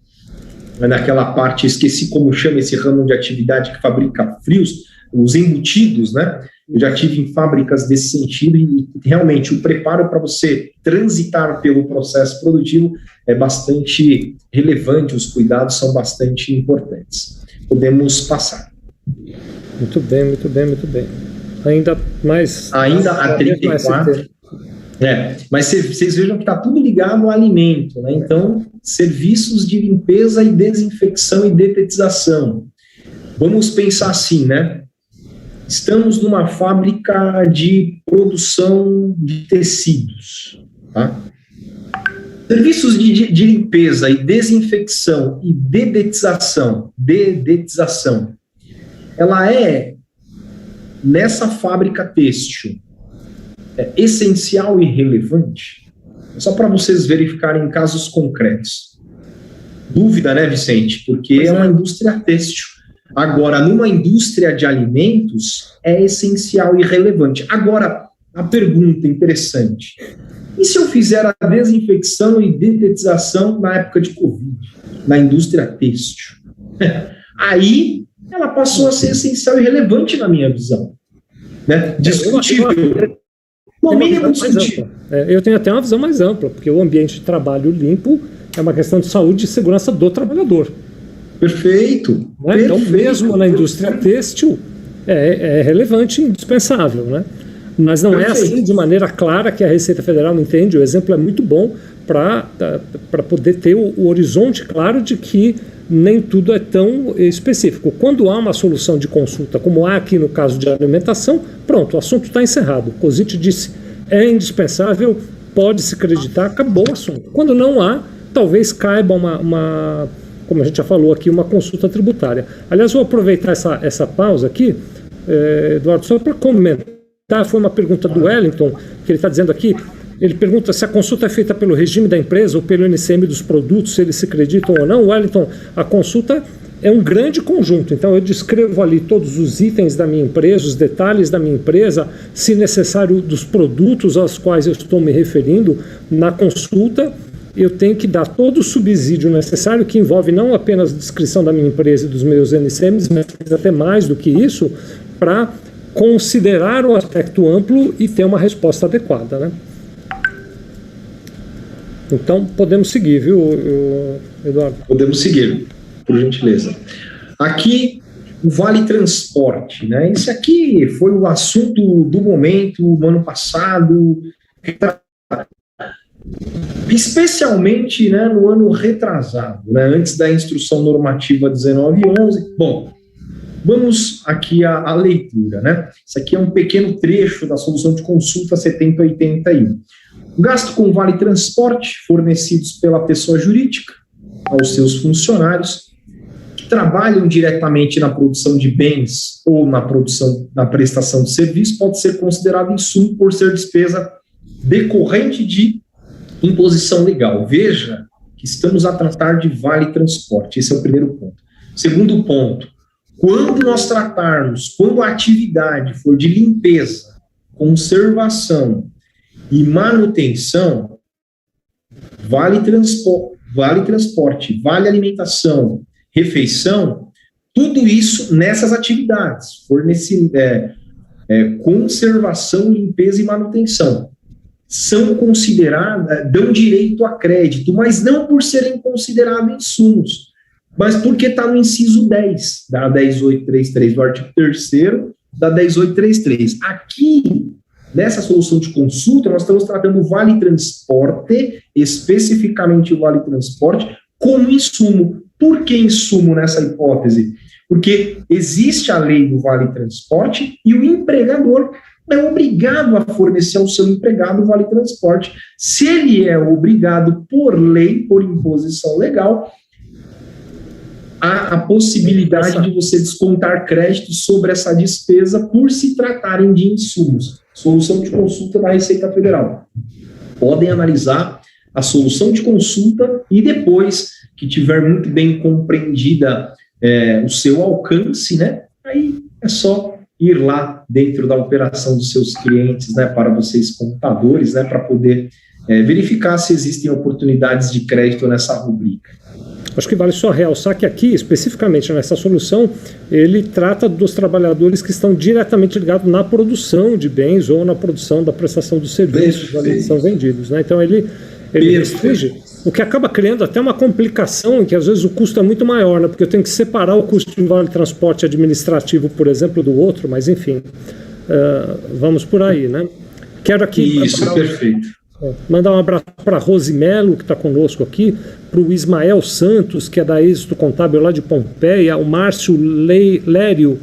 naquela parte, esqueci como chama esse ramo de atividade que fabrica frios, os embutidos, né? Eu já tive em fábricas desse sentido e realmente o preparo para você transitar pelo processo produtivo é bastante relevante, os cuidados são bastante importantes. Podemos passar. Muito bem, muito bem, muito bem. Ainda a 34. Mas vocês vejam que está tudo ligado ao alimento, né? Então, serviços de limpeza e desinfecção e detetização. Vamos pensar assim, né? Estamos numa fábrica de produção de tecidos, tá? Serviços de limpeza e desinfecção e dedetização, ela nessa fábrica têxtil, essencial e relevante? Só para vocês verificarem casos concretos. Dúvida, né, Vicente? Porque é uma indústria têxtil. Agora, numa indústria de alimentos, é essencial e relevante. Agora, a pergunta interessante: e se eu fizer a desinfecção e dedetização na época de Covid, na indústria têxtil? Aí ela passou a ser essencial e relevante na minha visão. Né? Discutível. No mínimo discutível. Eu tenho até uma visão mais ampla, porque o ambiente de trabalho limpo é uma questão de saúde e segurança do trabalhador. Perfeito. Né? Perfeito. Então, mesmo na indústria têxtil, é relevante e indispensável. Né? Mas não é assim de maneira clara que a Receita Federal entende. O exemplo é muito bom para poder ter o horizonte claro de que nem tudo é tão específico. Quando há uma solução de consulta, como há aqui no caso de alimentação, pronto, o assunto está encerrado. O COSIT disse, é indispensável, pode-se acreditar, acabou o assunto. Quando não há, talvez caiba como a gente já falou aqui, uma consulta tributária. Aliás, vou aproveitar essa pausa aqui, Eduardo, só para comentar, foi uma pergunta do Wellington, que ele está dizendo aqui. Ele pergunta se a consulta é feita pelo regime da empresa ou pelo NCM dos produtos, se eles se acreditam ou não. Wellington, a consulta é um grande conjunto. Então, eu descrevo ali todos os itens da minha empresa, os detalhes da minha empresa, se necessário, dos produtos aos quais eu estou me referindo. Na consulta, eu tenho que dar todo o subsídio necessário, que envolve não apenas a descrição da minha empresa e dos meus NCMs, mas até mais do que isso, para considerar o aspecto amplo e ter uma resposta adequada, né? Então, podemos seguir, viu, Eduardo? Podemos seguir, por gentileza. Aqui, o Vale Transporte, né? Esse aqui foi o assunto do momento, no ano passado, especialmente, né, no ano retrasado, né, antes da Instrução Normativa 1911. Bom, vamos aqui à leitura, né? Isso aqui é um pequeno trecho da solução de consulta 7081. O gasto com vale transporte fornecidos pela pessoa jurídica aos seus funcionários que trabalham diretamente na produção de bens ou na prestação de serviço pode ser considerado insumo por ser despesa decorrente de imposição legal. Veja que estamos a tratar de vale transporte. Esse é o primeiro ponto. Segundo ponto, quando a atividade for de limpeza, conservação e manutenção, vale transporte, vale alimentação, refeição, tudo isso nessas atividades, conservação, limpeza e manutenção, são consideradas, dão direito a crédito, mas não por serem considerados insumos, mas porque está no inciso 10 da 10833, do artigo 3º da 10833. Aqui, nessa solução de consulta, nós estamos tratando o vale transporte, especificamente o vale transporte, como insumo. Por que insumo nessa hipótese? Porque existe a lei do vale transporte e o empregador é obrigado a fornecer ao seu empregado o vale transporte. Se ele é obrigado por lei, por imposição legal, há a possibilidade de você descontar crédito sobre essa despesa por se tratarem de insumos. Solução de consulta da Receita Federal. Podem analisar a solução de consulta e depois que tiver muito bem compreendida o seu alcance, né, aí é só ir lá dentro da operação dos seus clientes, né, para vocês contadores, né, para poder verificar se existem oportunidades de crédito nessa rubrica. Acho que vale só realçar que aqui, especificamente nessa solução, ele trata dos trabalhadores que estão diretamente ligados na produção de bens ou na produção da prestação dos serviços que são vendidos, né? Então ele restringe, o que acaba criando até uma complicação em que às vezes o custo é muito maior, né? Porque eu tenho que separar o custo de vale transporte administrativo, por exemplo, do outro, mas enfim, vamos por aí, né? Quero aqui... Isso, perfeito. Mandar um abraço para a Rosimelo, que está conosco aqui, para o Ismael Santos, que é da Êxito Contábil lá de Pompeia, o Márcio Lério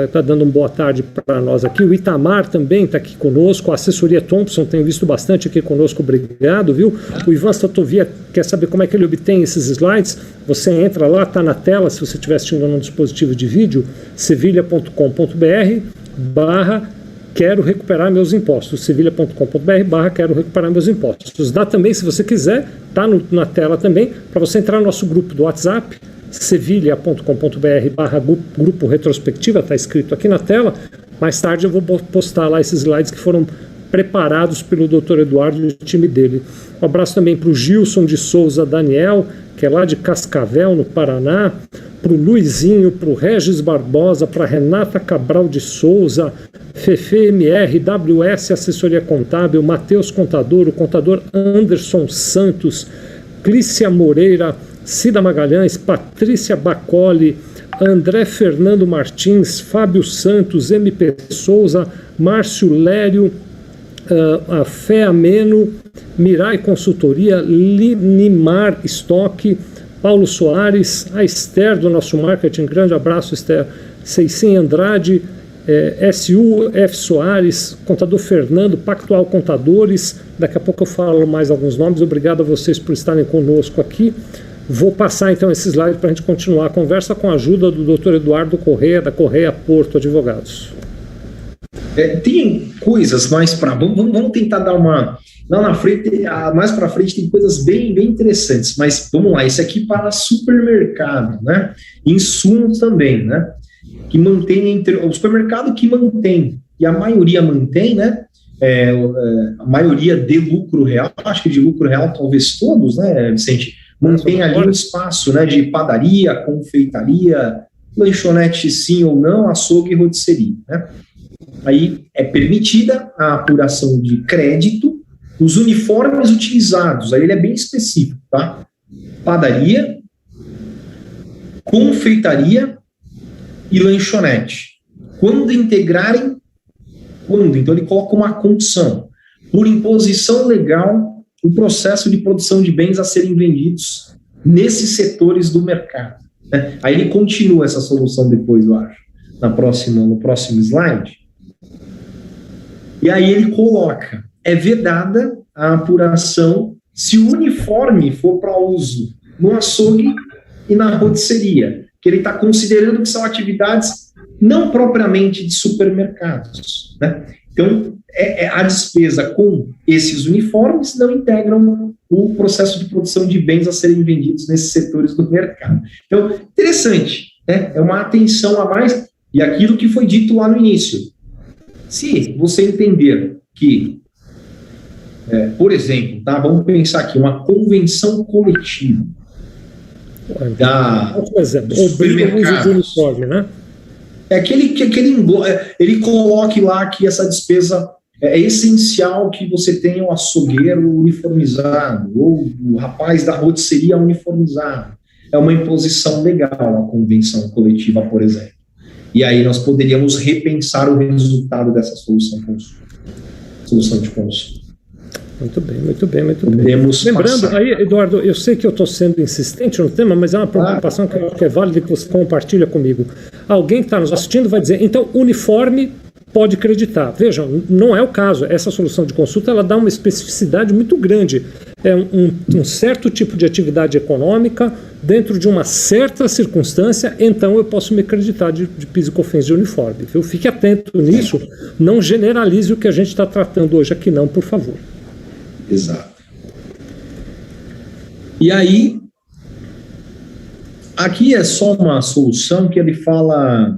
está dando uma boa tarde para nós aqui, o Itamar também está aqui conosco, a assessoria Thompson tem visto bastante aqui conosco, obrigado, viu? O Ivan Statovia quer saber como é que ele obtém esses slides. Você entra lá, está na tela, se você estiver assistindo num dispositivo de vídeo, sevilha.com.br/quero recuperar meus impostos, sevilha.com.br/quero recuperar meus impostos. Dá também, se você quiser, tá na tela também, para você entrar no nosso grupo do WhatsApp, sevilha.com.br/grupo retrospectiva, está escrito aqui na tela. Mais tarde eu vou postar lá esses slides que foram preparados pelo Dr. Eduardo e o time dele. Um abraço também para o Gilson de Souza Daniel, que é lá de Cascavel, no Paraná. para o Luizinho, para o Regis Barbosa, para Renata Cabral de Souza, Fefe MR, WS Assessoria Contábil, Matheus Contador, o contador Anderson Santos, Clícia Moreira, Cida Magalhães, Patrícia Bacoli, André Fernando Martins, Fábio Santos, MP Souza, Márcio Lério, a Fé Ameno, Mirai Consultoria, Linimar Estoque, Paulo Soares, a Esther do nosso marketing, grande abraço, Esther, Ceicim Andrade, SUF Soares, contador Fernando, Pactual Contadores, daqui a pouco eu falo mais alguns nomes, obrigado a vocês por estarem conosco aqui. Vou passar então esse slide para a gente continuar a conversa com a ajuda do Dr. Eduardo Correia, da Correia Porto Advogados. Tem coisas mais para... Vamos tentar dar uma... Lá na frente, mais para frente tem coisas bem interessantes, mas vamos lá, isso aqui para supermercado, né? Insumos também, né? Que mantém, o supermercado que mantém, e a maioria mantém, né? A maioria de lucro real, acho que de lucro real talvez todos, né, Vicente? Mantém ali um espaço, né, de padaria, confeitaria, lanchonete sim ou não, açougue e rotisserie, né? Aí é permitida a apuração de crédito, os uniformes utilizados, aí ele é bem específico, tá? Padaria, confeitaria e lanchonete. Quando integrarem, então ele coloca uma condição, por imposição legal, o processo de produção de bens a serem vendidos nesses setores do mercado, né? Aí ele continua essa solução depois, eu acho, no próximo slide. E aí ele coloca, é vedada a apuração se o uniforme for para uso no açougue e na rotisseria, que ele está considerando que são atividades não propriamente de supermercados, né? Então, a despesa com esses uniformes não integram o processo de produção de bens a serem vendidos nesses setores do mercado. Então, interessante, né? É uma atenção a mais, e aquilo que foi dito lá no início. Se você entender que, por exemplo, tá, vamos pensar aqui, uma convenção coletiva obriga o uso de uniforme, né? Ele coloque lá que essa despesa é essencial que você tenha o açougueiro uniformizado, ou o rapaz da rotisseria uniformizado. É uma imposição legal a convenção coletiva, por exemplo. E aí nós poderíamos repensar o resultado dessa solução de consumo. Muito bem, muito bem, muito bem. Podemos Lembrando, passar. aí, Eduardo, eu sei que eu estou sendo insistente no tema, mas é uma preocupação que é válida e que você compartilha comigo. Alguém que está nos assistindo vai dizer, então, uniforme pode creditar. Vejam, não é o caso. Essa solução de consulta, ela dá uma especificidade muito grande. É um certo tipo de atividade econômica, dentro de uma certa circunstância, então eu posso me acreditar de PIS e COFINS de uniforme. Viu? Fique atento nisso, não generalize o que a gente está tratando hoje aqui não, por favor. Exato. E aí, aqui é só uma solução que ele fala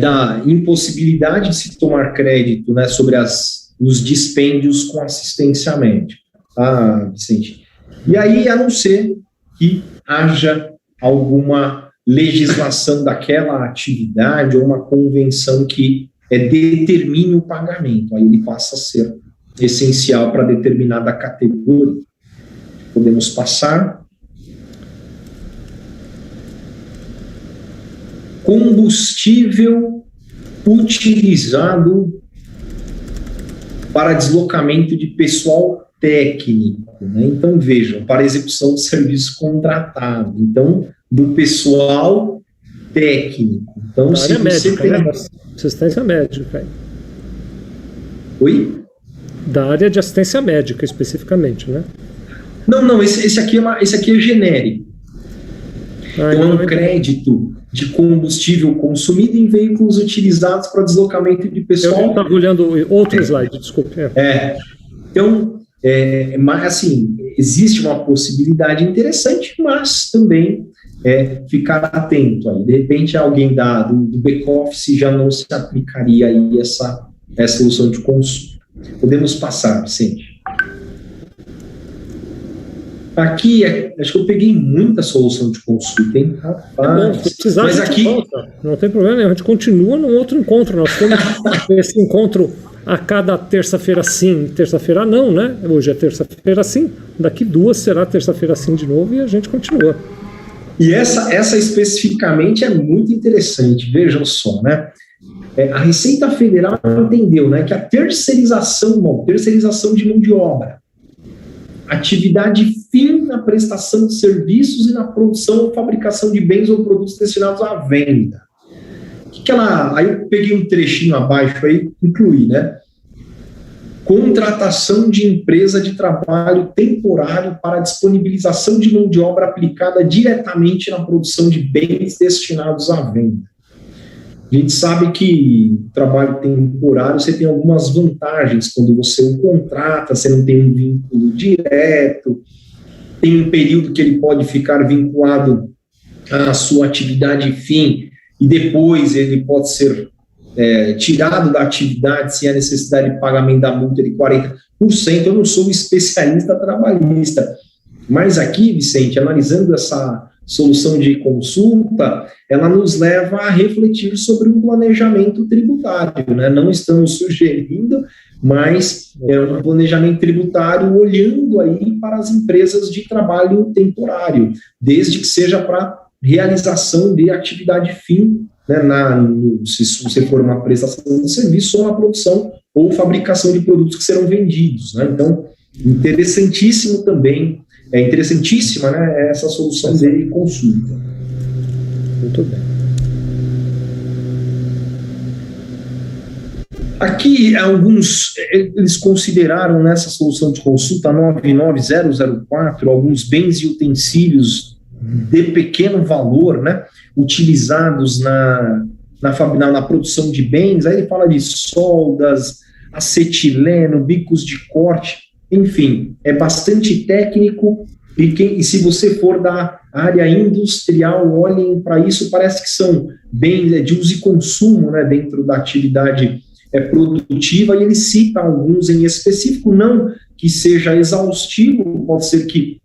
da impossibilidade de se tomar crédito, né, sobre os dispêndios com assistência médica, tá, Vicente? E aí, a não ser que haja alguma legislação daquela atividade ou uma convenção que determine o pagamento, aí ele passa a ser essencial para determinada categoria. Podemos passar. Combustível utilizado para deslocamento de pessoal técnico, né? Então, vejam, para execução de serviço contratado. Então, do pessoal técnico. Então, se você tem... Assistência médica. Oi? Da área de assistência médica, especificamente, né? Não, esse aqui é genérico. Então, é um crédito de combustível consumido em veículos utilizados para deslocamento de pessoal. Eu estava olhando outro slide, desculpe. Então, mas, assim, existe uma possibilidade interessante, mas também ficar atento aí. De repente, alguém do back-office já não se aplicaria aí essa solução de consumo. Podemos passar, Vicente. Aqui, acho que eu peguei muita solução de consulta, hein? Rapaz, se precisar, mas aqui não tem problema nenhum, a gente continua num outro encontro. Nós temos esse encontro a cada terça-feira sim, terça-feira não, né? Hoje é terça-feira sim, daqui 2 será terça-feira sim de novo e a gente continua. E essa especificamente é muito interessante, vejam só, né? A Receita Federal entendeu, né, que a terceirização de mão de obra, atividade fim na prestação de serviços e na produção ou fabricação de bens ou produtos destinados à venda. Aí eu peguei um trechinho abaixo aí, incluí, né? Contratação de empresa de trabalho temporário para disponibilização de mão de obra aplicada diretamente na produção de bens destinados à venda. A gente sabe que trabalho temporário, você tem algumas vantagens quando você o contrata, você não tem um vínculo direto, tem um período que ele pode ficar vinculado à sua atividade fim e depois ele pode ser tirado da atividade se há necessidade de pagamento da multa de 40%. Eu não sou um especialista trabalhista, mas aqui, Vicente, analisando essa solução de consulta, ela nos leva a refletir sobre um planejamento tributário, né? Não estamos sugerindo, mas é um planejamento tributário olhando aí para as empresas de trabalho temporário, desde que seja para realização de atividade fim, né, se você for uma prestação de serviço ou na produção ou fabricação de produtos que serão vendidos, né? Então, interessantíssimo também, interessantíssima, né, essa solução de consulta. Muito bem. Aqui, eles consideraram nessa solução de consulta 99004 alguns bens e utensílios de pequeno valor, né, utilizados na produção de bens. Aí ele fala de soldas, acetileno, bicos de corte, enfim, é bastante técnico e se você for da área industrial, olhem para isso, parece que são bens de uso e consumo, né, dentro da atividade produtiva, e ele cita alguns em específico, não que seja exaustivo, pode ser que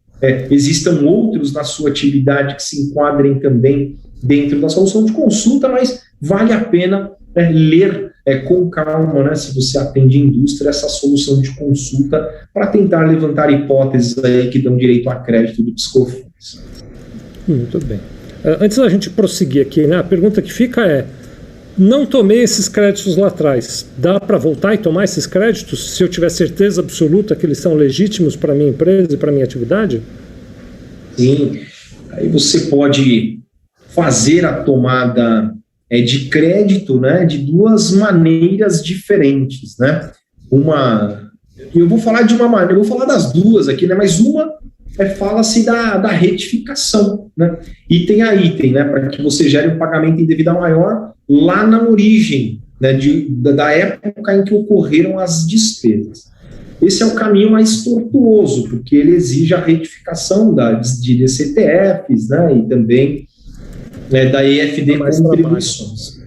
existam outros na sua atividade que se enquadrem também dentro da solução de consulta, mas vale a pena ler com calma, né, se você atende indústria, essa solução de consulta para tentar levantar hipóteses aí que dão direito a crédito do PiscoFins. Muito bem. Antes da gente prosseguir aqui, né, a pergunta que fica é: não tomei esses créditos lá atrás, dá para voltar e tomar esses créditos se eu tiver certeza absoluta que eles são legítimos para a minha empresa e para a minha atividade? Sim, aí você pode fazer a tomada de crédito, né, de duas maneiras diferentes, né? Eu vou falar de uma maneira, eu vou falar das duas aqui, né, mas uma fala-se da retificação, né, item a item, né, para que você gere um pagamento indevido maior lá na origem, né, da época em que ocorreram as despesas. Esse é o caminho mais tortuoso, porque ele exige a retificação de DCTFs, né, e também da EFD contribuições.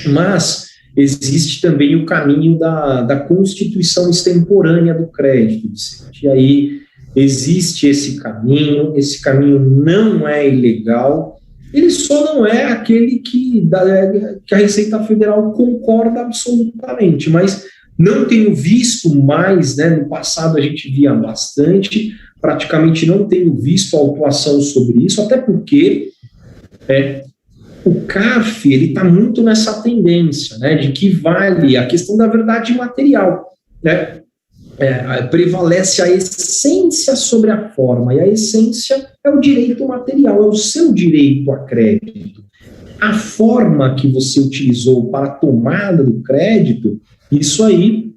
Mas existe também o caminho da constituição extemporânea do crédito, Vicente. E aí existe esse caminho não é ilegal, ele só não é aquele que a Receita Federal concorda absolutamente, mas não tenho visto mais, né, no passado a gente via bastante, praticamente não tenho visto autuação sobre isso, até porque o CARF está muito nessa tendência, né, de que vale a questão da verdade material, né, prevalece a essência sobre a forma, e a essência é o direito material, é o seu direito a crédito. A forma que você utilizou para a tomada do crédito, isso aí,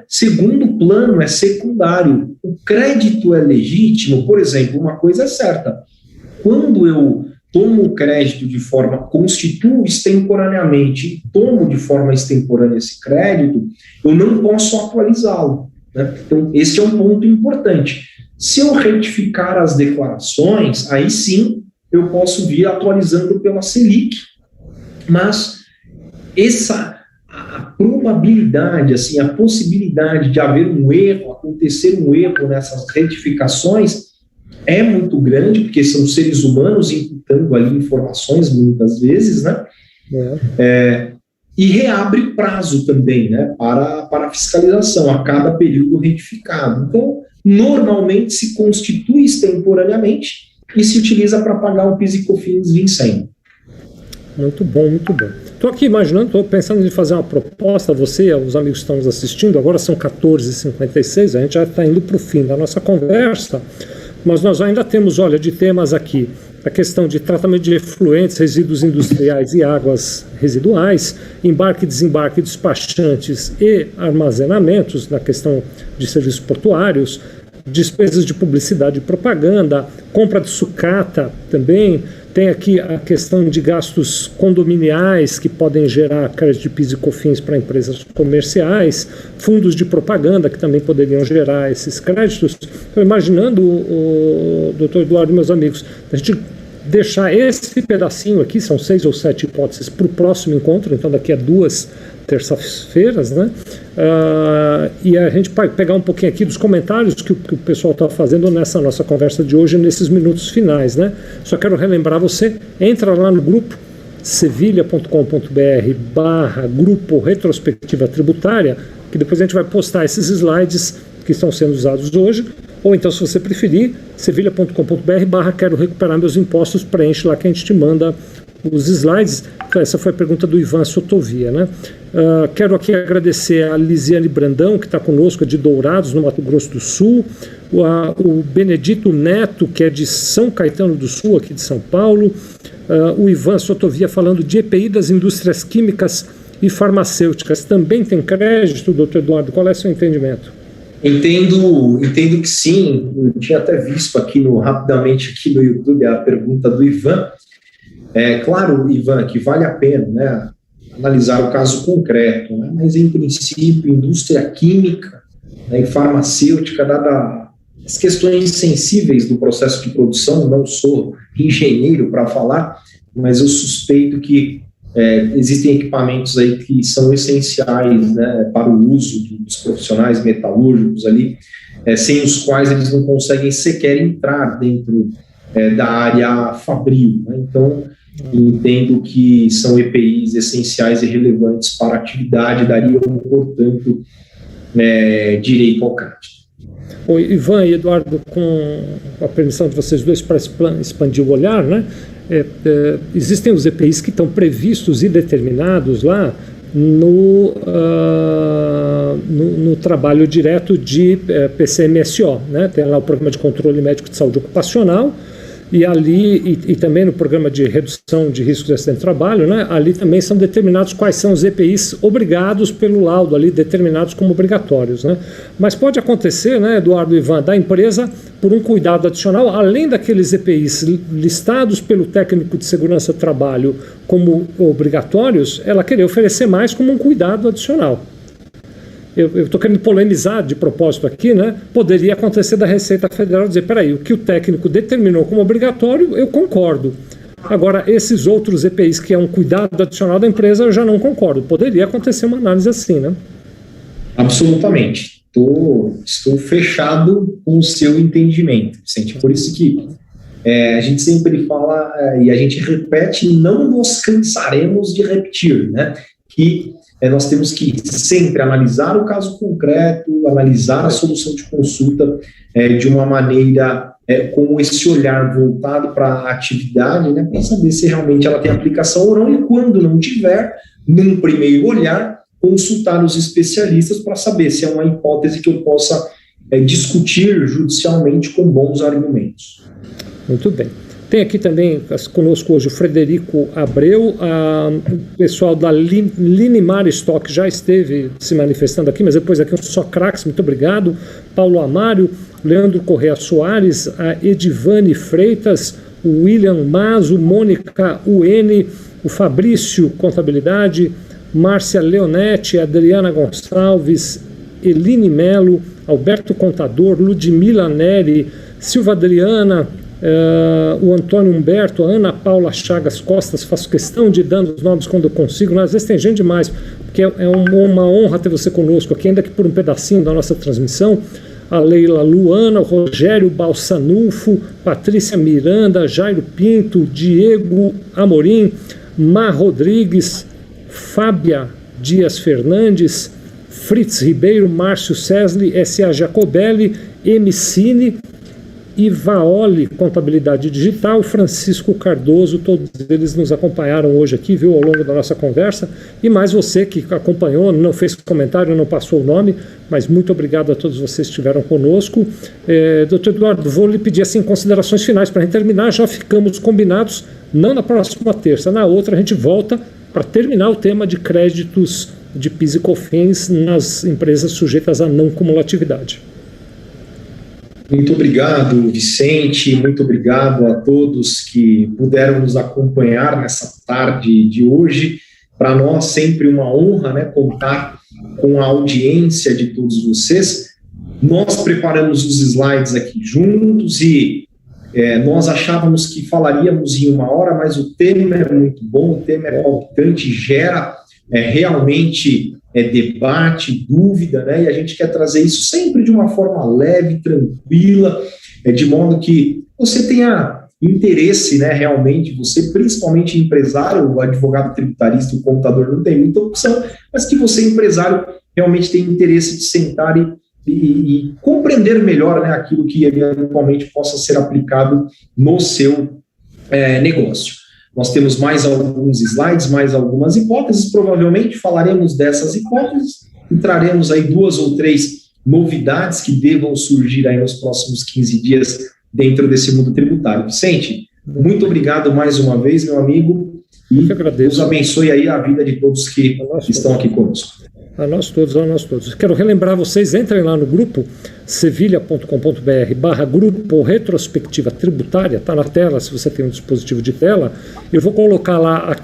segundo plano, é secundário. O crédito é legítimo, por exemplo, uma coisa é certa, quando eu tomo o crédito de forma, constituo extemporaneamente, tomo de forma extemporânea esse crédito, eu não posso atualizá-lo, né? Então, esse é um ponto importante. Se eu retificar as declarações, aí sim eu posso vir atualizando pela Selic, mas a probabilidade, assim, a possibilidade de haver um erro, acontecer um erro nessas retificações, é muito grande, porque são seres humanos imputando ali informações muitas vezes, né? E reabre o prazo também, né, para a fiscalização a cada período retificado. Então, normalmente se constitui extemporaneamente e se utiliza para pagar o PIS e COFINS vencendo. Muito bom, muito bom. Estou aqui imaginando, estou pensando em fazer uma proposta a você e aos amigos que estão nos assistindo. Agora são 14h56, a gente já está indo para o fim da nossa conversa, mas nós ainda temos, olha, de temas aqui, a questão de tratamento de efluentes, resíduos industriais e águas residuais, embarque e desembarque de despachantes e armazenamentos, na questão de serviços portuários, despesas de publicidade e propaganda, compra de sucata também. Tem aqui a questão de gastos condominiais que podem gerar crédito de PIS e COFINS para empresas comerciais, fundos de propaganda que também poderiam gerar esses créditos. Estou imaginando, o doutor Eduardo e meus amigos, a gente deixar esse pedacinho aqui, são 6 ou 7 hipóteses, para o próximo encontro, então daqui a 2 terças-feiras, né? E a gente vai pegar um pouquinho aqui dos comentários que o pessoal está fazendo nessa nossa conversa de hoje, nesses minutos finais, né? Só quero relembrar você, entra lá no grupo sevilha.com.br/grupo retrospectiva tributária, que depois a gente vai postar esses slides que estão sendo usados hoje, ou então, se você preferir, sevilha.com.br/quero recuperar meus impostos, preenche lá que a gente te manda os slides. Essa foi a pergunta do Ivan Sotovia, né? Quero aqui agradecer a Lisiane Brandão, que está conosco, é de Dourados, no Mato Grosso do Sul, o Benedito Neto, que é de São Caetano do Sul, aqui de São Paulo, o Ivan Sotovia falando de EPI das indústrias químicas e farmacêuticas. Também tem crédito, doutor Eduardo? Qual é o seu entendimento? Entendo que sim. Eu tinha até visto rapidamente aqui no YouTube a pergunta do Ivan. É claro, Ivan, que vale a pena, né, analisar o caso concreto, né, mas em princípio, indústria química, né, e farmacêutica, dada as questões sensíveis do processo de produção, não sou engenheiro para falar, mas eu suspeito que existem equipamentos aí que são essenciais, né, para o uso dos profissionais metalúrgicos ali, sem os quais eles não conseguem sequer entrar dentro da área fabril, né? Então, entendo que são EPIs essenciais e relevantes para a atividade, dariam, portanto, direito ao crédito. Oi, Ivan e Eduardo, com a permissão de vocês dois para expandir o olhar, né? Existem os EPIs que estão previstos e determinados lá no trabalho direto de PCMSO, né? Tem lá o Programa de Controle Médico de Saúde Ocupacional, e ali, e também no Programa de Redução de Riscos de Acidente de Trabalho, né? Ali também são determinados quais são os EPIs obrigados pelo laudo ali, determinados como obrigatórios, né? Mas pode acontecer, né, Eduardo e Ivan, da empresa, por um cuidado adicional, além daqueles EPIs listados pelo técnico de segurança do trabalho como obrigatórios, ela querer oferecer mais como um cuidado adicional. Eu estou querendo polemizar de propósito aqui, né? Poderia acontecer da Receita Federal dizer, peraí, o que o técnico determinou como obrigatório, eu concordo. Agora, esses outros EPIs, que é um cuidado adicional da empresa, eu já não concordo. Poderia acontecer uma análise assim, né? Absolutamente. Estou fechado com o seu entendimento, Vicente. Por isso que a gente sempre fala, e a gente repete, e não nos cansaremos de repetir, né? Que nós temos que sempre analisar o caso concreto, analisar a solução de consulta de uma maneira com esse olhar voltado para a atividade, né, para saber se realmente ela tem aplicação ou não, e quando não tiver, num primeiro olhar, consultar os especialistas para saber se é uma hipótese que eu possa discutir judicialmente com bons argumentos. Muito bem. Tem aqui também conosco hoje o Frederico Abreu, o pessoal da Linimar Stock já esteve se manifestando aqui, mas depois aqui só craques, muito obrigado. Paulo Amário, Leandro Correa Soares, a Edivane Freitas, o William Mazo, Mônica UN, o Fabrício Contabilidade, Márcia Leonetti, Adriana Gonçalves, Eline Melo, Alberto Contador, Ludmila Neri, Silva Adriana, o Antônio Humberto, a Ana Paula Chagas Costas. Faço questão de ir dando os nomes quando eu consigo, às vezes tem gente demais, porque é uma honra ter você conosco aqui, ainda que por um pedacinho da nossa transmissão. a Leila Luana, o Rogério Balsanulfo, Patrícia Miranda, Jairo Pinto, Diego Amorim, Mar Rodrigues, Fábia Dias Fernandes, Fritz Ribeiro, Márcio Cesli, S.A. Jacobelli, Emicine, Ivaoli Contabilidade Digital, Francisco Cardoso, todos eles nos acompanharam hoje aqui, viu, ao longo da nossa conversa, e mais você que acompanhou, não fez comentário, não passou o nome, mas muito obrigado a todos vocês que estiveram conosco. Dr. Eduardo, vou lhe pedir assim, considerações finais para a gente terminar, já ficamos combinados, não na próxima terça, na outra a gente volta para terminar o tema de créditos de PIS e COFINS nas empresas sujeitas à não cumulatividade. Muito obrigado, Vicente, muito obrigado a todos que puderam nos acompanhar nessa tarde de hoje. Para nós, sempre uma honra, né, contar com a audiência de todos vocês. Nós preparamos os slides aqui juntos e nós achávamos que falaríamos em 1 hora, mas o tema é muito bom, o tema é palpitante, gera realmente debate, dúvida, né? E a gente quer trazer isso sempre de uma forma leve, tranquila, de modo que você tenha interesse, né, realmente, você principalmente empresário, o advogado tributarista, o contador não tem muita opção, mas que você empresário realmente tem interesse de sentar e compreender melhor, né, aquilo que eventualmente possa ser aplicado no seu negócio. Nós temos mais alguns slides, mais algumas hipóteses, provavelmente falaremos dessas hipóteses e traremos aí 2 ou 3 novidades que devam surgir aí nos próximos 15 dias dentro desse mundo tributário. Vicente, muito obrigado mais uma vez, meu amigo, e Deus abençoe aí a vida de todos que estão aqui conosco. A nós todos. Quero relembrar vocês, entrem lá no grupo sevilha.com.br/grupo retrospectiva tributária, está na tela se você tem um dispositivo de tela. Eu vou colocar lá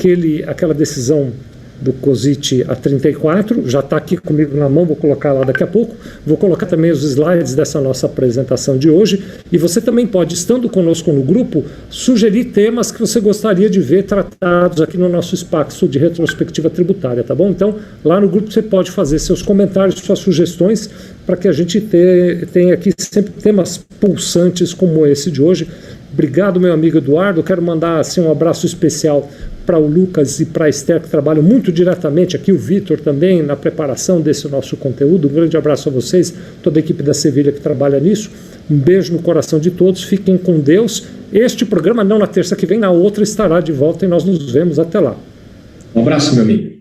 aquela decisão do COSIT A34, já está aqui comigo na mão, vou colocar lá daqui a pouco. Vou colocar também os slides dessa nossa apresentação de hoje. E você também pode, estando conosco no grupo, sugerir temas que você gostaria de ver tratados aqui no nosso espaço de retrospectiva tributária, tá bom? Então, lá no grupo você pode fazer seus comentários, suas sugestões, para que a gente tenha aqui sempre temas pulsantes como esse de hoje. Obrigado, meu amigo Eduardo. Quero mandar assim, um abraço especial para o Lucas e para a Esther, que trabalham muito diretamente aqui, o Vitor também, na preparação desse nosso conteúdo. Um grande abraço a vocês, toda a equipe da Sevilha que trabalha nisso. Um beijo no coração de todos, fiquem com Deus. Este programa, não na terça que vem, na outra estará de volta e nós nos vemos até lá. Um abraço, meu amigo.